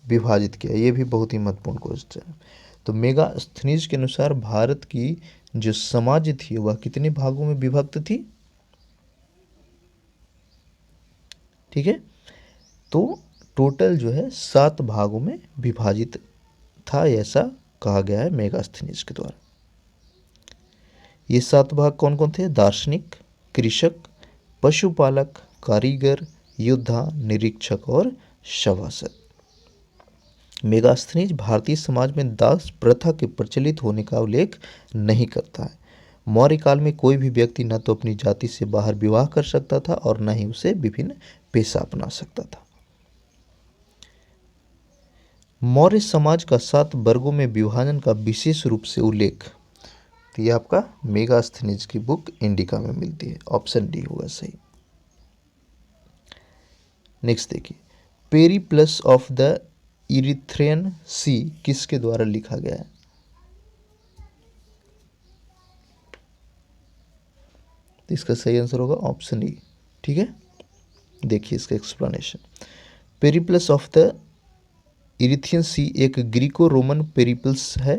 विभाजित किया? ये भी बहुत ही महत्वपूर्ण क्वेश्चन है। तो मेगास्थनीज के अनुसार भारत की जो समाज थी वह कितने भागों में विभक्त थी? ठीक है, तो टोटल जो है 7 भागों में विभाजित था, ऐसा कहा गया है मेगास्थनीज के द्वारा। ये 7 भाग कौन कौन थे? दार्शनिक, कृषक, पशुपालक, कारीगर, योद्धा, निरीक्षक और सभासद। मेगास्थनीज भारतीय समाज में दास प्रथा के प्रचलित होने का उल्लेख नहीं करता है। मौर्य काल में कोई भी व्यक्ति न तो अपनी जाति से बाहर विवाह कर सकता था और न ही उसे विभिन्न पेशा अपना सकता था। मौर्य समाज का 7 वर्गों में विभाजन का विशेष रूप से उल्लेख, तो ये आपका मेगास्थनीज की बुक इंडिका में मिलती है। ऑप्शन डी होगा सही। नेक्स्ट देखिए, पेरिप्लस ऑफ द इरिथ्रियन सी किसके द्वारा लिखा गया है? तो इसका सही आंसर होगा ऑप्शन ई। ठीक है, देखिए इसका explanation. Periplus of the Erythraean Sea एक ग्रीको रोमन पेरिप्लस है,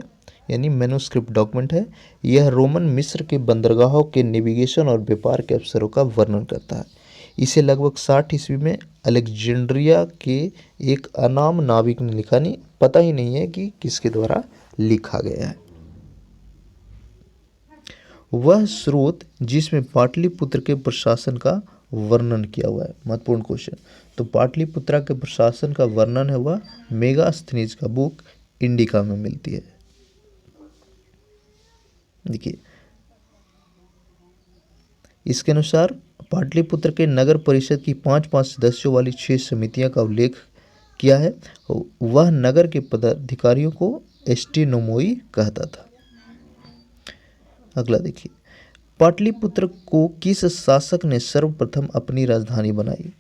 यानी मैन्युस्क्रिप्ट डॉक्यूमेंट है। यह रोमन मिस्र के बंदरगाहों के नेविगेशन और व्यापार के अवसरों का वर्णन करता है। इसे लगभग 60 ईस्वी में अलेक्जेंड्रिया के एक अनाम नाविक ने लिखा, नहीं पता ही नहीं है कि किसके द्वारा लिखा गया है। वह स्रोत जिसमें पाटलिपुत्र के प्रशासन का वर्णन किया हुआ है। महत्वपूर्ण क्वेश्चन। तो पाटलिपुत्र के प्रशासन का वर्णन है वह मेगास्थनीज का बुक इंडिका में मिलती है। देखिए, इसके अनुसार पाटलिपुत्र के नगर परिषद की 5-5 सदस्यों वाली 6 समितियां का उल्लेख किया है। वह नगर के पदाधिकारियों को एस्टिनोमोई कहता था। अगला देखिए, पाटलिपुत्र को किस शासक ने सर्वप्रथम अपनी राजधानी बनाई?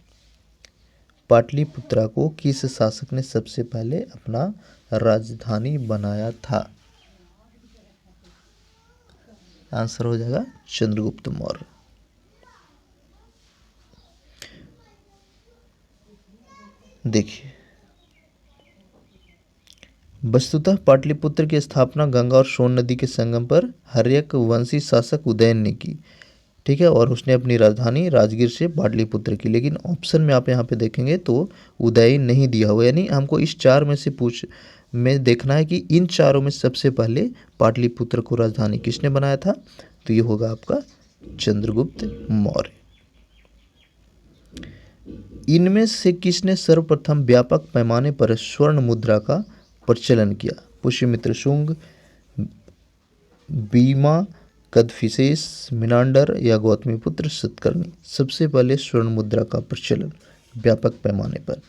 पाटलिपुत्रा को किस शासक ने सबसे पहले अपना राजधानी बनाया था? आंसर हो जाएगा चंद्रगुप्त मौर्य। देखिए, वस्तुतः पाटलिपुत्र की स्थापना गंगा और सोन नदी के संगम पर हर्यक वंशी शासक उदयन ने की। ठीक है, और उसने अपनी राजधानी राजगीर से पाटलिपुत्र की। लेकिन ऑप्शन में आप यहाँ पे देखेंगे तो उदयन नहीं दिया हुआ, यानी हमको इस चार में से में देखना है कि इन चारों में सबसे पहले पाटलिपुत्र को राजधानी किसने बनाया था। तो ये होगा आपका चंद्रगुप्त मौर्य। इनमें से किसने सर्वप्रथम व्यापक पैमाने पर स्वर्ण मुद्रा का प्रचलन किया? पुष्यमित्र शुंग, बीमा कदफिसेस, मिनांडर या गौतमीपुत्र सतकर्णी। सबसे पहले स्वर्ण मुद्रा का प्रचलन व्यापक पैमाने पर,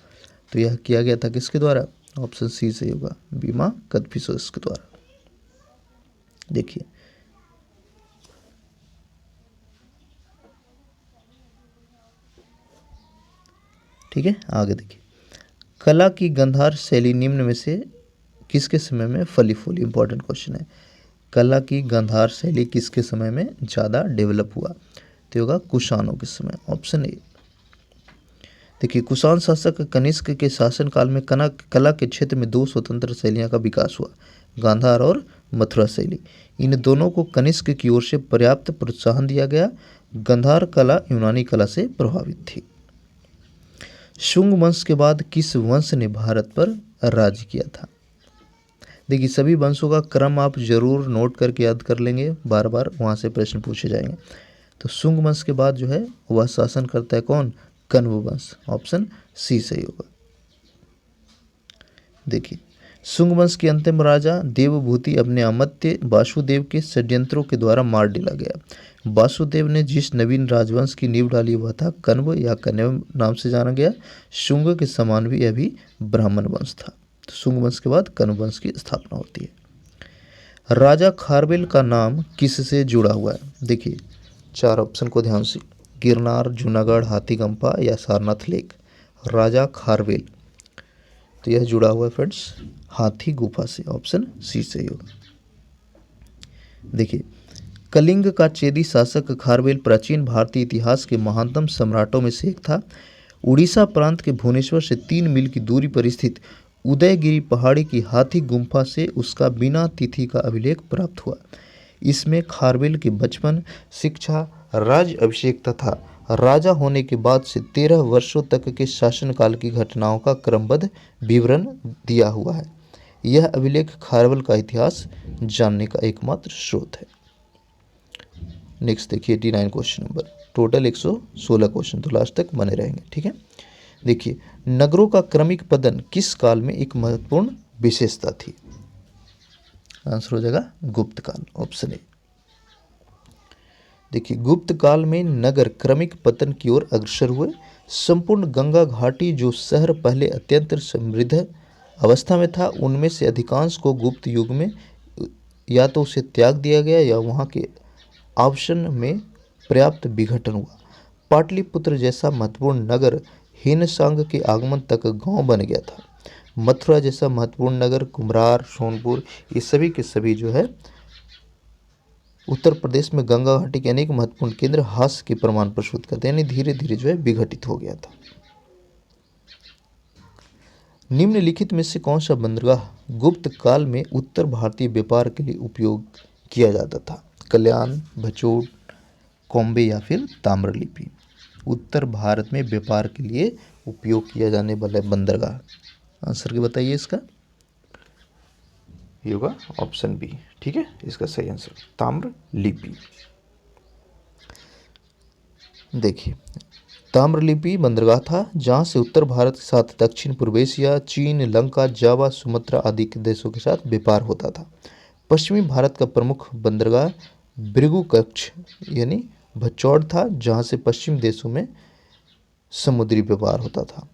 तो यह किया गया था किसके द्वारा? ऑप्शन सी सही होगा, बीमा कदफिसेस के द्वारा। देखिए, ठीक है, आगे देखिए, कला की गंधार शैली निम्न में से किसके समय में फली फूली? इंपॉर्टेंट क्वेश्चन है। कला की गंधार शैली किसके समय में ज़्यादा डेवलप हुआ? तो होगा कुषाणों के समय, ऑप्शन ए। देखिए, कुषाण शासक कनिष्क के शासनकाल में कला के क्षेत्र में दो स्वतंत्र शैलियों का विकास हुआ, गांधार और मथुरा शैली। इन दोनों को कनिष्क की ओर से पर्याप्त प्रोत्साहन दिया गया। गांधार कला यूनानी कला से प्रभावित थी। शुंग वंश के बाद किस वंश ने भारत पर राज किया था? देखिए, सभी वंशों का क्रम आप जरूर नोट करके याद कर लेंगे, बार बार वहाँ से प्रश्न पूछे जाएंगे। तो शुंग वंश के बाद जो है वह शासन करता है कौन? कण्व वंश, ऑप्शन सी सही होगा। देखिए, शुंग वंश के अंतिम राजा देवभूति अपने अमात्य वासुदेव के षड्यंत्रों के द्वारा मार डाला गया। वासुदेव ने जिस नवीन राजवंश की नींव डाली वह था कण्व या कण्व नाम से जाना गया। शुंग के समान भी यह भी ब्राह्मण वंश था। तो शुंग वंश के बाद कण्व वंश की स्थापना होती है। राजा खारवेल का नाम किससे जुड़ा हुआ है? देखिए, चार ऑप्शन को ध्यान से, गिरनार, जूनागढ़, हाथीगंपा या सारनाथ लेक। राजा खारवेल, तो यह जुड़ा हुआ है फ्रेंड्स हाथी गुफा से, ऑप्शन सी सही होगा। देखिए, कलिंग का चेदी शासक खारवेल प्राचीन भारतीय इतिहास के महानतम सम्राटों में से एक था। उड़ीसा प्रांत के भुवनेश्वर से 3 मील की दूरी पर स्थित उदयगिरी पहाड़ी की हाथी गुम्फा से उसका बिना तिथि का अभिलेख प्राप्त हुआ। इसमें खारवेल के बचपन, शिक्षा, राज अभिषेक तथा राजा होने के बाद से 13 वर्षों तक के शासनकाल की घटनाओं का क्रमबद्ध विवरण दिया हुआ है। यह अभिलेख खारवेल का इतिहास जानने का एकमात्र स्रोत है। नेक्स्ट देखिए 89 क्वेश्चन नंबर, टोटल 116 क्वेश्चन, तो लास्ट तक बने रहेंगे। ठीक है, देखिए, नगरों का क्रमिक पतन किस काल में एक महत्वपूर्ण विशेषता थी? आंसर हो जाएगा गुप्त काल, ऑप्शन ए। देखिए, गुप्त काल में नगर क्रमिक पतन की ओर अग्रसर हुए। संपूर्ण गंगा घाटी जो शहर पहले अत्यंत समृद्ध अवस्था में था, उनमें से अधिकांश को गुप्त युग में या तो उसे त्याग दिया गया या वहाँ के आवासन में पर्याप्त विघटन हुआ। पाटलिपुत्र जैसा महत्वपूर्ण नगर हिनसांग के आगमन तक गांव बन गया था। मथुरा जैसा महत्वपूर्ण नगर कुम्हरार, सोनपुर, ये सभी के सभी जो है उत्तर प्रदेश में गंगा घाटी के अनेक महत्वपूर्ण केंद्र हास्य के प्रमाण प्रस्तुत करते हैं, यानी धीरे धीरे जो है विघटित हो गया था। निम्नलिखित में से कौन सा बंदरगाह गुप्त काल में उत्तर भारतीय व्यापार के लिए उपयोग किया जाता था? कल्याण, भचोड़, कॉम्बे या फिर ताम्रलिप्ति। उत्तर भारत में व्यापार के लिए उपयोग किया जाने वाला बंदरगाह, आंसर के बताइए इसका। ये होगा ऑप्शन बी। ठीक है, इसका सही आंसर ताम्रलिप्ति। देखिए, ताम्रलिप्ति बंदरगाह था जहां से उत्तर भारत के साथ दक्षिण पूर्व एशिया, चीन, लंका, जावा, सुमात्रा आदि के देशों के साथ व्यापार होता था। पश्चिमी भारत का प्रमुख बंदरगाह भृगुकक्ष यानी भचौड़ था, जहां से पश्चिम देशों में समुद्री व्यापार होता था।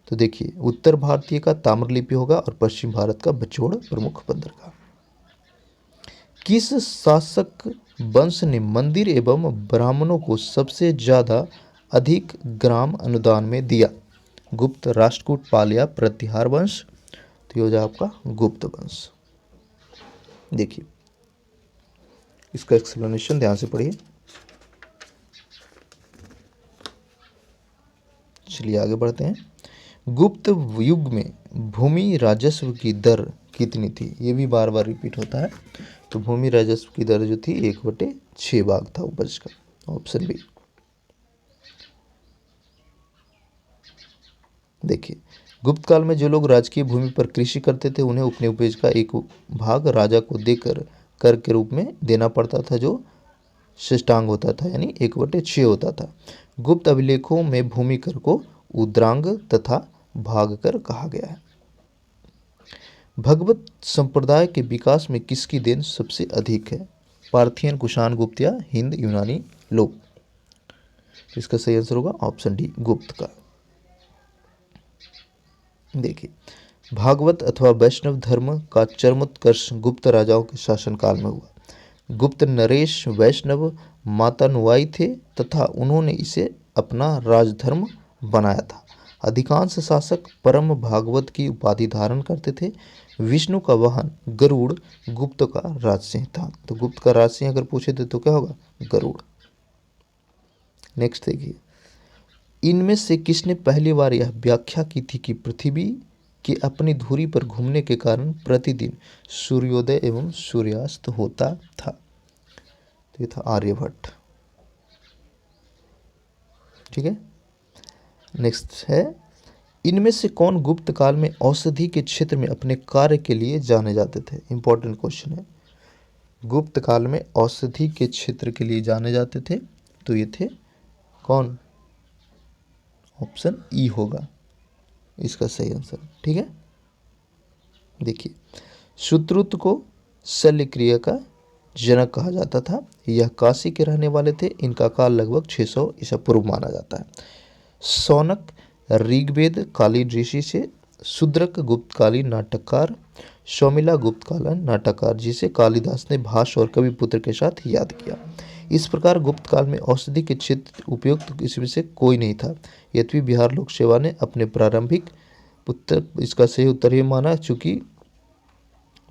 तो देखिए, उत्तर भारतीय का ताम्रलिप्ति होगा और पश्चिम भारत का भचौड़ प्रमुख बंदरगाह। किस शासक वंश ने मंदिर एवं ब्राह्मणों को सबसे ज्यादा अधिक ग्राम अनुदान में दिया? गुप्त, राष्ट्रकूट, पाल या प्रतिहार वंश? तो ये हो जाए आपका गुप्त वंश। देखिए इसका एक्सप्लेनेशन ध्यान से पढ़िए। चलिए आगे बढ़ते हैं। गुप्त युग में भूमि राजस्व की दर कितनी थी? ये भी बार बार रिपीट होता है। तो भूमि राजस्व की दर जो थी 1/6 भाग था उपज का, ऑप्शन बी। देखिए गुप्त काल में जो लोग राजकीय भूमि पर कृषि करते थे उन्हें अपने उपज का एक भाग राजा को देकर कर के रूप में देना पड़ता था, जो शिष्टांग होता था, यानी 1/6 होता था। गुप्त अभिलेखों में भूमि कर को उद्रांग तथा भाग कर कहा गया है। भगवत संप्रदाय के विकास में किसकी देन सबसे अधिक है? पार्थियन, कुषाण, गुप्त या हिंद यूनानी लोग? इसका सही आंसर होगा ऑप्शन डी, गुप्त का। देखिए भागवत अथवा वैष्णव धर्म का चरमोत्कर्ष गुप्त राजाओं के शासनकाल में हुआ। गुप्त नरेश वैष्णव मातानुयायी थे तथा उन्होंने इसे अपना राजधर्म बनाया था। अधिकांश शासक परम भागवत की उपाधि धारण करते थे। विष्णु का वाहन गरुड़ गुप्त का राजसिंह था। तो गुप्त का राजसिंह अगर पूछे थे तो क्या होगा? गरुड़। नेक्स्ट देखिए, इनमें से किसने पहली बार यह व्याख्या की थी कि पृथ्वी के अपनी धुरी पर घूमने के कारण प्रतिदिन सूर्योदय एवं सूर्यास्त होता था? तो ये था आर्यभट्ट। ठीक है, नेक्स्ट है, इनमें से कौन गुप्त काल में औषधि के क्षेत्र में अपने कार्य के लिए जाने जाते थे? इंपॉर्टेंट क्वेश्चन है। गुप्त काल में औषधि के क्षेत्र के लिए जाने जाते थे, तो ये थे कौन? ऑप्शन ई होगा इसका सही आंसर। ठीक है, देखिए सुश्रुत को शल्य क्रिया का जनक कहा जाता था। यह काशी के रहने वाले थे। इनका काल लगभग 600 ईसा पूर्व माना जाता है। सौनक ऋग्वेद कालीन ऋषि से। शूद्रक गुप्तकालीन नाटककार। शौमिला गुप्तकालीन नाटककार जिसे कालिदास ने भाष और कविपुत्र के साथ याद किया। इस प्रकार गुप्त काल में औषधि के क्षेत्र उपयुक्त इसमें से कोई नहीं था। यद्यपि बिहार लोक सेवा ने अपने प्रारंभिक उत्तर, इसका सही उत्तर ये माना, चूंकि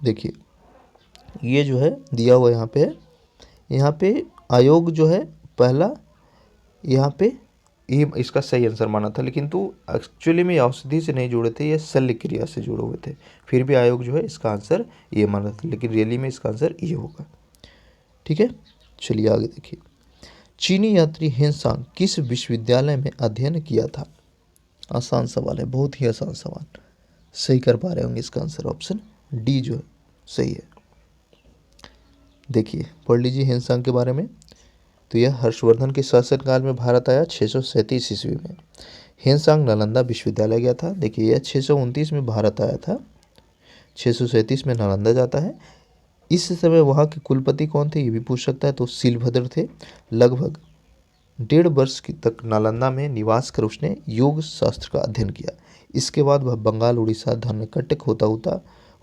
देखिए ये जो है दिया हुआ यहाँ पे आयोग जो है पहला यहाँ पे ये इसका सही आंसर माना था, लेकिन तो एक्चुअली में औषधि से नहीं जुड़े थे, ये शल्य क्रिया से जुड़े हुए थे। फिर भी आयोग जो है इसका आंसर ये माना था, लेकिन रियली में इसका आंसर ये होगा। ठीक है, चलिए आगे देखिए। चीनी यात्री हेनसांग किस विश्वविद्यालय में अध्ययन किया था? आसान सवाल है, बहुत ही आसान सवाल। सही कर पा रहे होंगे, इसका आंसर ऑप्शन डी जो है सही है। देखिए पढ़ लीजिए हेनसांग के बारे में। तो यह हर्षवर्धन के शासनकाल में भारत आया 637 ईस्वी में। हेनसांग नालंदा विश्वविद्यालय गया था। देखिए यह 629 में भारत आया था, 637 में नालंदा जाता है। इस समय वहाँ के कुलपति कौन थे ये भी पूछ सकता है, तो सीलभद्र थे। लगभग 1.5 वर्ष तक नालंदा में निवास कर उसने योग शास्त्र का अध्ययन किया। इसके बाद वह बंगाल, उड़ीसा, धर्मकटक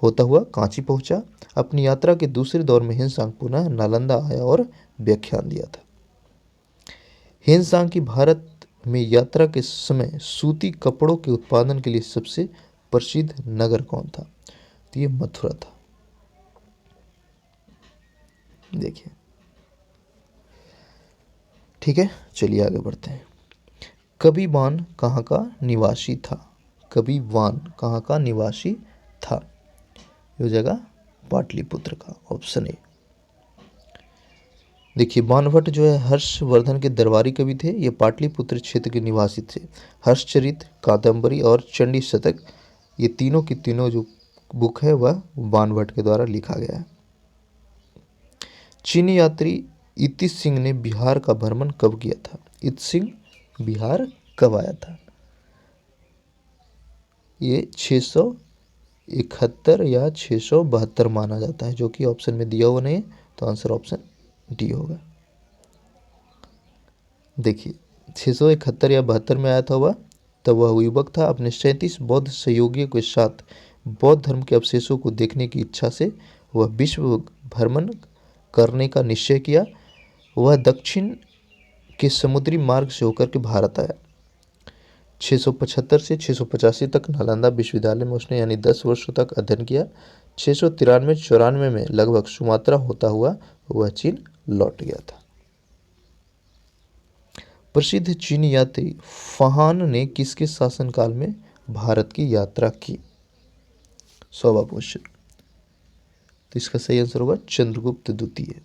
होता हुआ कांची पहुंचा। अपनी यात्रा के दूसरे दौर में हेनसांग पुनः नालंदा आया और व्याख्यान दिया था। हेनसांग की भारत में यात्रा के समय सूती कपड़ों के उत्पादन के लिए सबसे प्रसिद्ध नगर कौन था? तो ये मथुरा था। देखिए ठीक है, चलिए आगे बढ़ते हैं। कबीबान कहाँ का निवासी था? कबीबान कहाँ का निवासी था? ये हो जाएगा पाटलिपुत्र का, ऑप्शन ए। देखिए बाणभट्ट जो है हर्षवर्धन के दरबारी कवि थे। ये पाटलिपुत्र क्षेत्र के निवासी थे। हर्षचरित, कादम्बरी और चंडी शतक, ये तीनों की तीनों जो बुक है वह बाणभट्ट के द्वारा लिखा गया है। चीनी यात्री इति सिंह ने बिहार का भ्रमण कब किया था? इति सिंह बिहार कब आया था? ये 671 या 672 माना जाता है, जो कि ऑप्शन में दिया हुआ नहीं है, तो आंसर ऑप्शन डी होगा। देखिए 671 या 72 में आया था वह, तब वह युवक था। अपने 37 बौद्ध सहयोगियों के साथ बौद्ध धर्म के अवशेषों को देखने की इच्छा से वह विश्व भ्रमण करने का निश्चय किया। वह दक्षिण के समुद्री मार्ग से होकर के भारत आया। 675 से 685 तक नालंदा विश्वविद्यालय में उसने यानी 10 वर्षों तक अध्ययन किया। 693-94 में लगभग सुमात्रा होता हुआ वह चीन लौट गया था। प्रसिद्ध चीनी यात्री फाहान ने किसके शासनकाल में भारत की यात्रा की? 100वां क्वेश्चन। तो इसका सही आंसर होगा चंद्रगुप्त द्वितीय।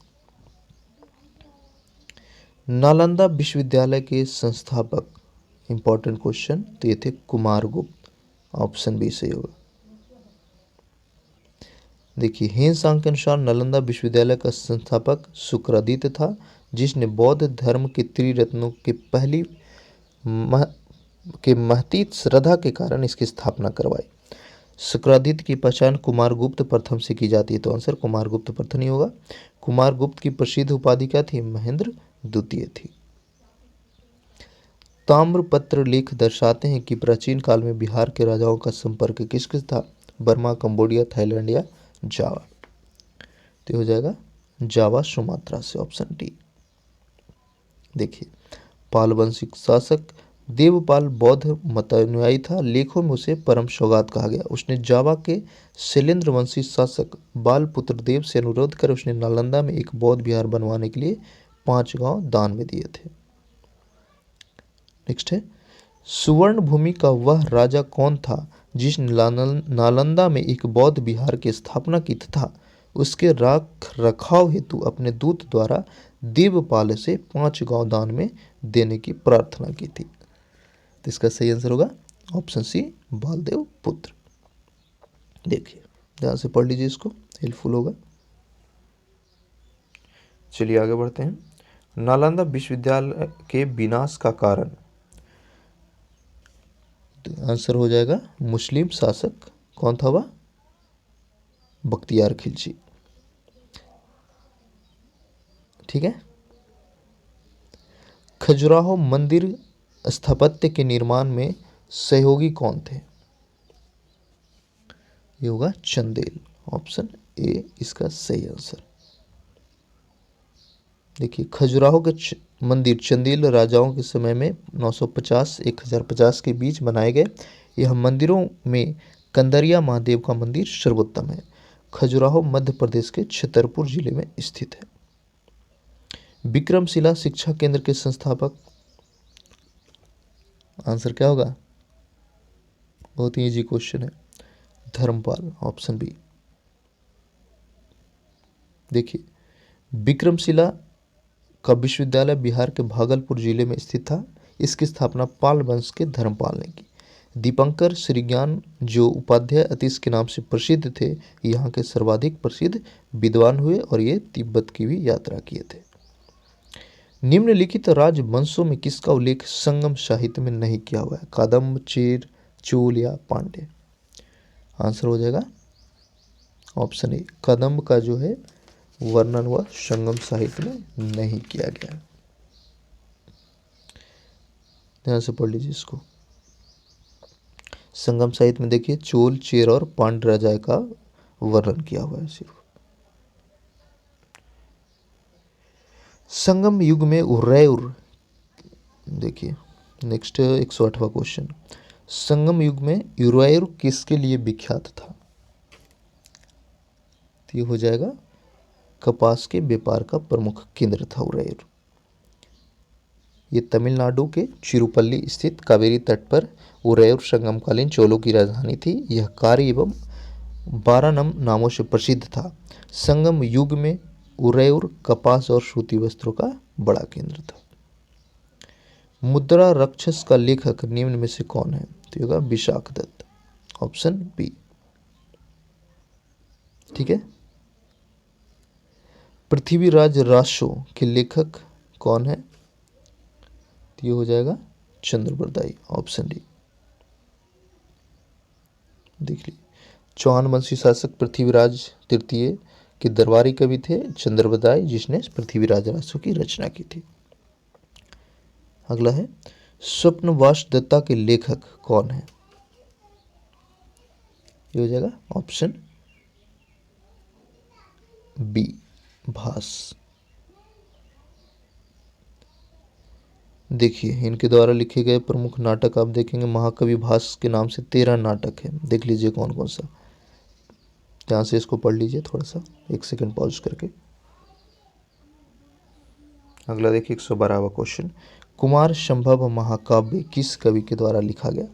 नालंदा विश्वविद्यालय के संस्थापक, इंपॉर्टेंट क्वेश्चन, तो ये थे कुमारगुप्त। ऑप्शन बी सही होगा। देखिए, हेनसांग के अनुसार नालंदा विश्वविद्यालय का संस्थापक शुक्रादित्य था, जिसने बौद्ध धर्म के त्रिरत्नों के पहली महती श्रद्धा के कारण इसकी स्थापना करवाई। शुक्रादित्य की पहचान कुमारगुप्त प्रथम से की जाती है, तो आंसर कुमारगुप्त प्रथम ही होगा। कुमारगुप्त की प्रसिद्ध उपाधि क्या थी? महेंद्र द्वितीय थी। ताम्रपत्र लेख दर्शाते हैं कि प्राचीन काल में बिहार के राजाओं का संपर्क किसके था? बर्मा, कंबोडिया, थाईलैंड या जावा। तो हो जाएगा जावा सुमात्रा से, ऑप्शन डी। देखिए, पाल वंशी शासक देवपाल बौद्ध मतानुयायी था। लेखों में उसे परम सौगात कहा गया। उसने जावा के शैलेंद्र वंशी शासक बालपुत्र देव से अनुरोध कर उसने नालंदा में एक बौद्ध विहार बनवाने के लिए 5 गांव दान में दिए थे। नेक्स्ट है, सुवर्ण भूमि का वह राजा कौन था जिसने नालंदा में एक बौद्ध विहार की स्थापना की तथा उसके रख रखाव हेतु अपने दूत द्वारा देवपाल से 5 गांव दान में देने की प्रार्थना की थी? तो इसका सही आंसर होगा ऑप्शन सी, बालदेव पुत्र। देखिए, ध्यान से पढ़ लीजिए, इसको हेल्पफुल होगा। चलिए आगे बढ़ते हैं। नालंदा विश्वविद्यालय के विनाश का कारण, तो आंसर हो जाएगा मुस्लिम शासक। कौन था वह? बख्तियार खिलजी। ठीक है। खजुराहो मंदिर स्थापत्य के निर्माण में सहयोगी कौन थे? ये होगा चंदेल। ऑप्शन ए इसका सही आंसर। देखिए, खजुराहो के मंदिर चंदेल राजाओं के समय में 950-1050 के बीच बनाए गए। यह मंदिरों में कंदरिया महादेव का मंदिर सर्वोत्तम है। खजुराहो मध्य प्रदेश के छतरपुर जिले में स्थित है। विक्रमशिला शिक्षा केंद्र के संस्थापक, आंसर क्या होगा? बहुत ही इजी क्वेश्चन है, धर्मपाल। Option B. देखिए, विक्रमशिला का विश्वविद्यालय बिहार के भागलपुर जिले में स्थित था। इसकी स्थापना पाल वंश के धर्मपाल ने की। दीपंकर श्रीज्ञान जो उपाध्याय अतीश के नाम से प्रसिद्ध थे, यहाँ के सर्वाधिक प्रसिद्ध विद्वान हुए और ये तिब्बत की भी यात्रा किए थे। निम्नलिखित राजवंशों में किसका उल्लेख संगम साहित्य में नहीं किया हुआ है? कदम्ब, चेर, चोल या पांड्य? आंसर हो जाएगा ऑप्शन ए, कदम्ब का जो है वर्णन वह संगम साहित्य में नहीं किया गया। ध्यान से पढ़ लीजिए इसको। संगम साहित्य में देखिए चोल, चेर और पांड्य राजा का वर्णन किया हुआ है सिर्फ। संगम युग में उरैर, देखिए नेक्स्ट 108वां क्वेश्चन। संगम युग में उरैर किसके लिए विख्यात था? तो ये हो जाएगा कपास के व्यापार का प्रमुख केंद्र था उरैर। ये तमिलनाडु के चिरुपल्ली स्थित कावेरी तट पर उरैर संगमकालीन चोलों की राजधानी थी। यह कारी एवं वारानम नामों से प्रसिद्ध था। संगम युग में उरैर कपास और सूती वस्त्रों का बड़ा केंद्र था। मुद्रा राक्षस का लेखक निम्न में से कौन है? तो होगा विशाखदत्त। Option B. ठीक है। पृथ्वीराज रासो के लेखक कौन है? तो ये हो जाएगा चंद्रबरदाई। Option D. देख लीजिए, चौहान वंशी शासक पृथ्वीराज तृतीय के दरबारी कवि थे चंद्रबरदाई, जिसने पृथ्वीराज रासो की रचना की थी। अगला है, स्वप्नवास दत्ता के लेखक कौन है? ये हो जाएगा ऑप्शन बी, भास। देखिए इनके द्वारा लिखे गए प्रमुख नाटक आप देखेंगे महाकवि भास के नाम से 13 नाटक है। देख लीजिए कौन कौन सा, ध्यान से इसको पढ़ लीजिए थोड़ा सा, 1 सेकंड पॉज करके। अगला देखिए 112वां क्वेश्चन, कुमार संभव महाकाव्य किस कवि के द्वारा लिखा गया?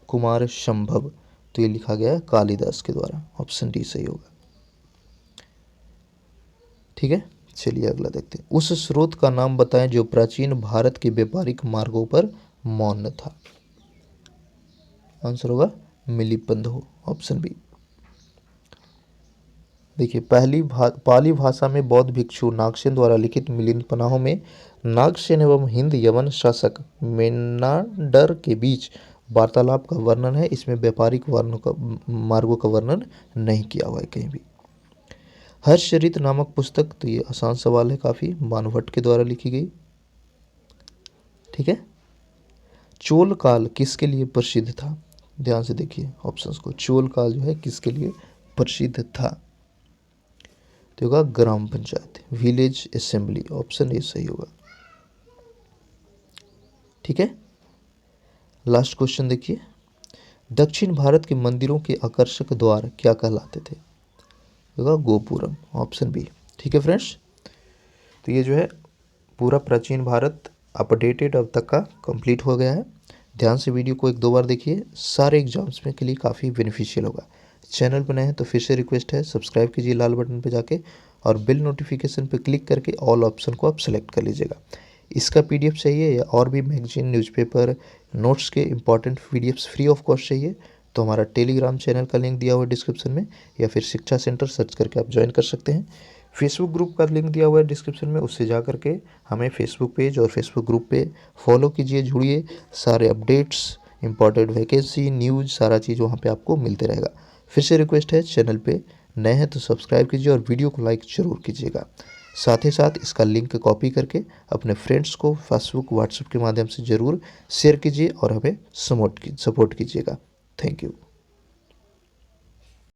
कुमार संभव, तो ये लिखा गया कालिदास के द्वारा, ऑप्शन डी सही होगा। ठीक है, चलिए अगला देखते हैं, उस स्रोत का नाम बताएं जो प्राचीन भारत के व्यापारिक मार्गों पर मौन था। आंसर होगा मिलिबंध, ऑप्शन बी। देखिए पाली भाषा में बौद्ध भिक्षु नागसेन द्वारा लिखित मिलिंद पनाहों में नागसेन एवं हिंद यवन शासक मेनांडर के बीच वार्तालाप का वर्णन है। इसमें व्यापारिक मार्गों का वर्णन नहीं किया हुआ है कहीं भी। हर्षचरित नामक पुस्तक, तो ये आसान सवाल है काफी, बाणभट्ट के द्वारा लिखी गई। ठीक है, चोल काल किसके लिए प्रसिद्ध था? ध्यान से देखिए ऑप्शंस को, चोल काल जो है किसके लिए प्रसिद्ध था? तो होगा ग्राम panchayat, village assembly, option A सही होगा। ठीक है, लास्ट क्वेश्चन देखिए, दक्षिण भारत के मंदिरों के आकर्षक द्वार क्या कहलाते थे? होगा गोपुरम, ऑप्शन बी। ठीक है फ्रेंड्स, तो ये जो है पूरा प्राचीन भारत अपडेटेड अब तक का कंप्लीट हो गया है। ध्यान से वीडियो को 1-2 बार देखिए, सारे एग्जाम्स में के लिए काफ़ी बेनिफिशियल होगा। चैनल पर नए हैं तो फिर से रिक्वेस्ट है सब्सक्राइब कीजिए लाल बटन पर जाके, और बिल नोटिफिकेशन पर क्लिक करके ऑल ऑप्शन को आप सेलेक्ट कर लीजिएगा। इसका पीडीएफ चाहिए या और भी मैगजीन, न्यूज़पेपर, नोट्स के important PDFs free of cost चाहिए तो हमारा टेलीग्राम चैनल का लिंक दिया हुआ है डिस्क्रिप्शन में, या फिर शिक्षा सेंटर सर्च करके आप ज्वाइन कर सकते हैं। फेसबुक ग्रुप का लिंक दिया हुआ है डिस्क्रिप्शन में, उससे जा करके हमें फेसबुक पेज और फेसबुक ग्रुप पे फॉलो कीजिए, जुड़िए। सारे अपडेट्स, इंपॉर्टेंट वैकेंसी, न्यूज़, सारा चीज़ वहाँ पे आपको मिलते रहेगा। फिर से रिक्वेस्ट है, चैनल पे नए हैं तो सब्सक्राइब कीजिए और वीडियो को लाइक ज़रूर कीजिएगा। साथ ही साथ इसका लिंक कॉपी करके अपने फ्रेंड्स को फेसबुक, व्हाट्सएप के माध्यम से ज़रूर शेयर कीजिए और हमें सपोर्ट कीजिएगा। Thank you.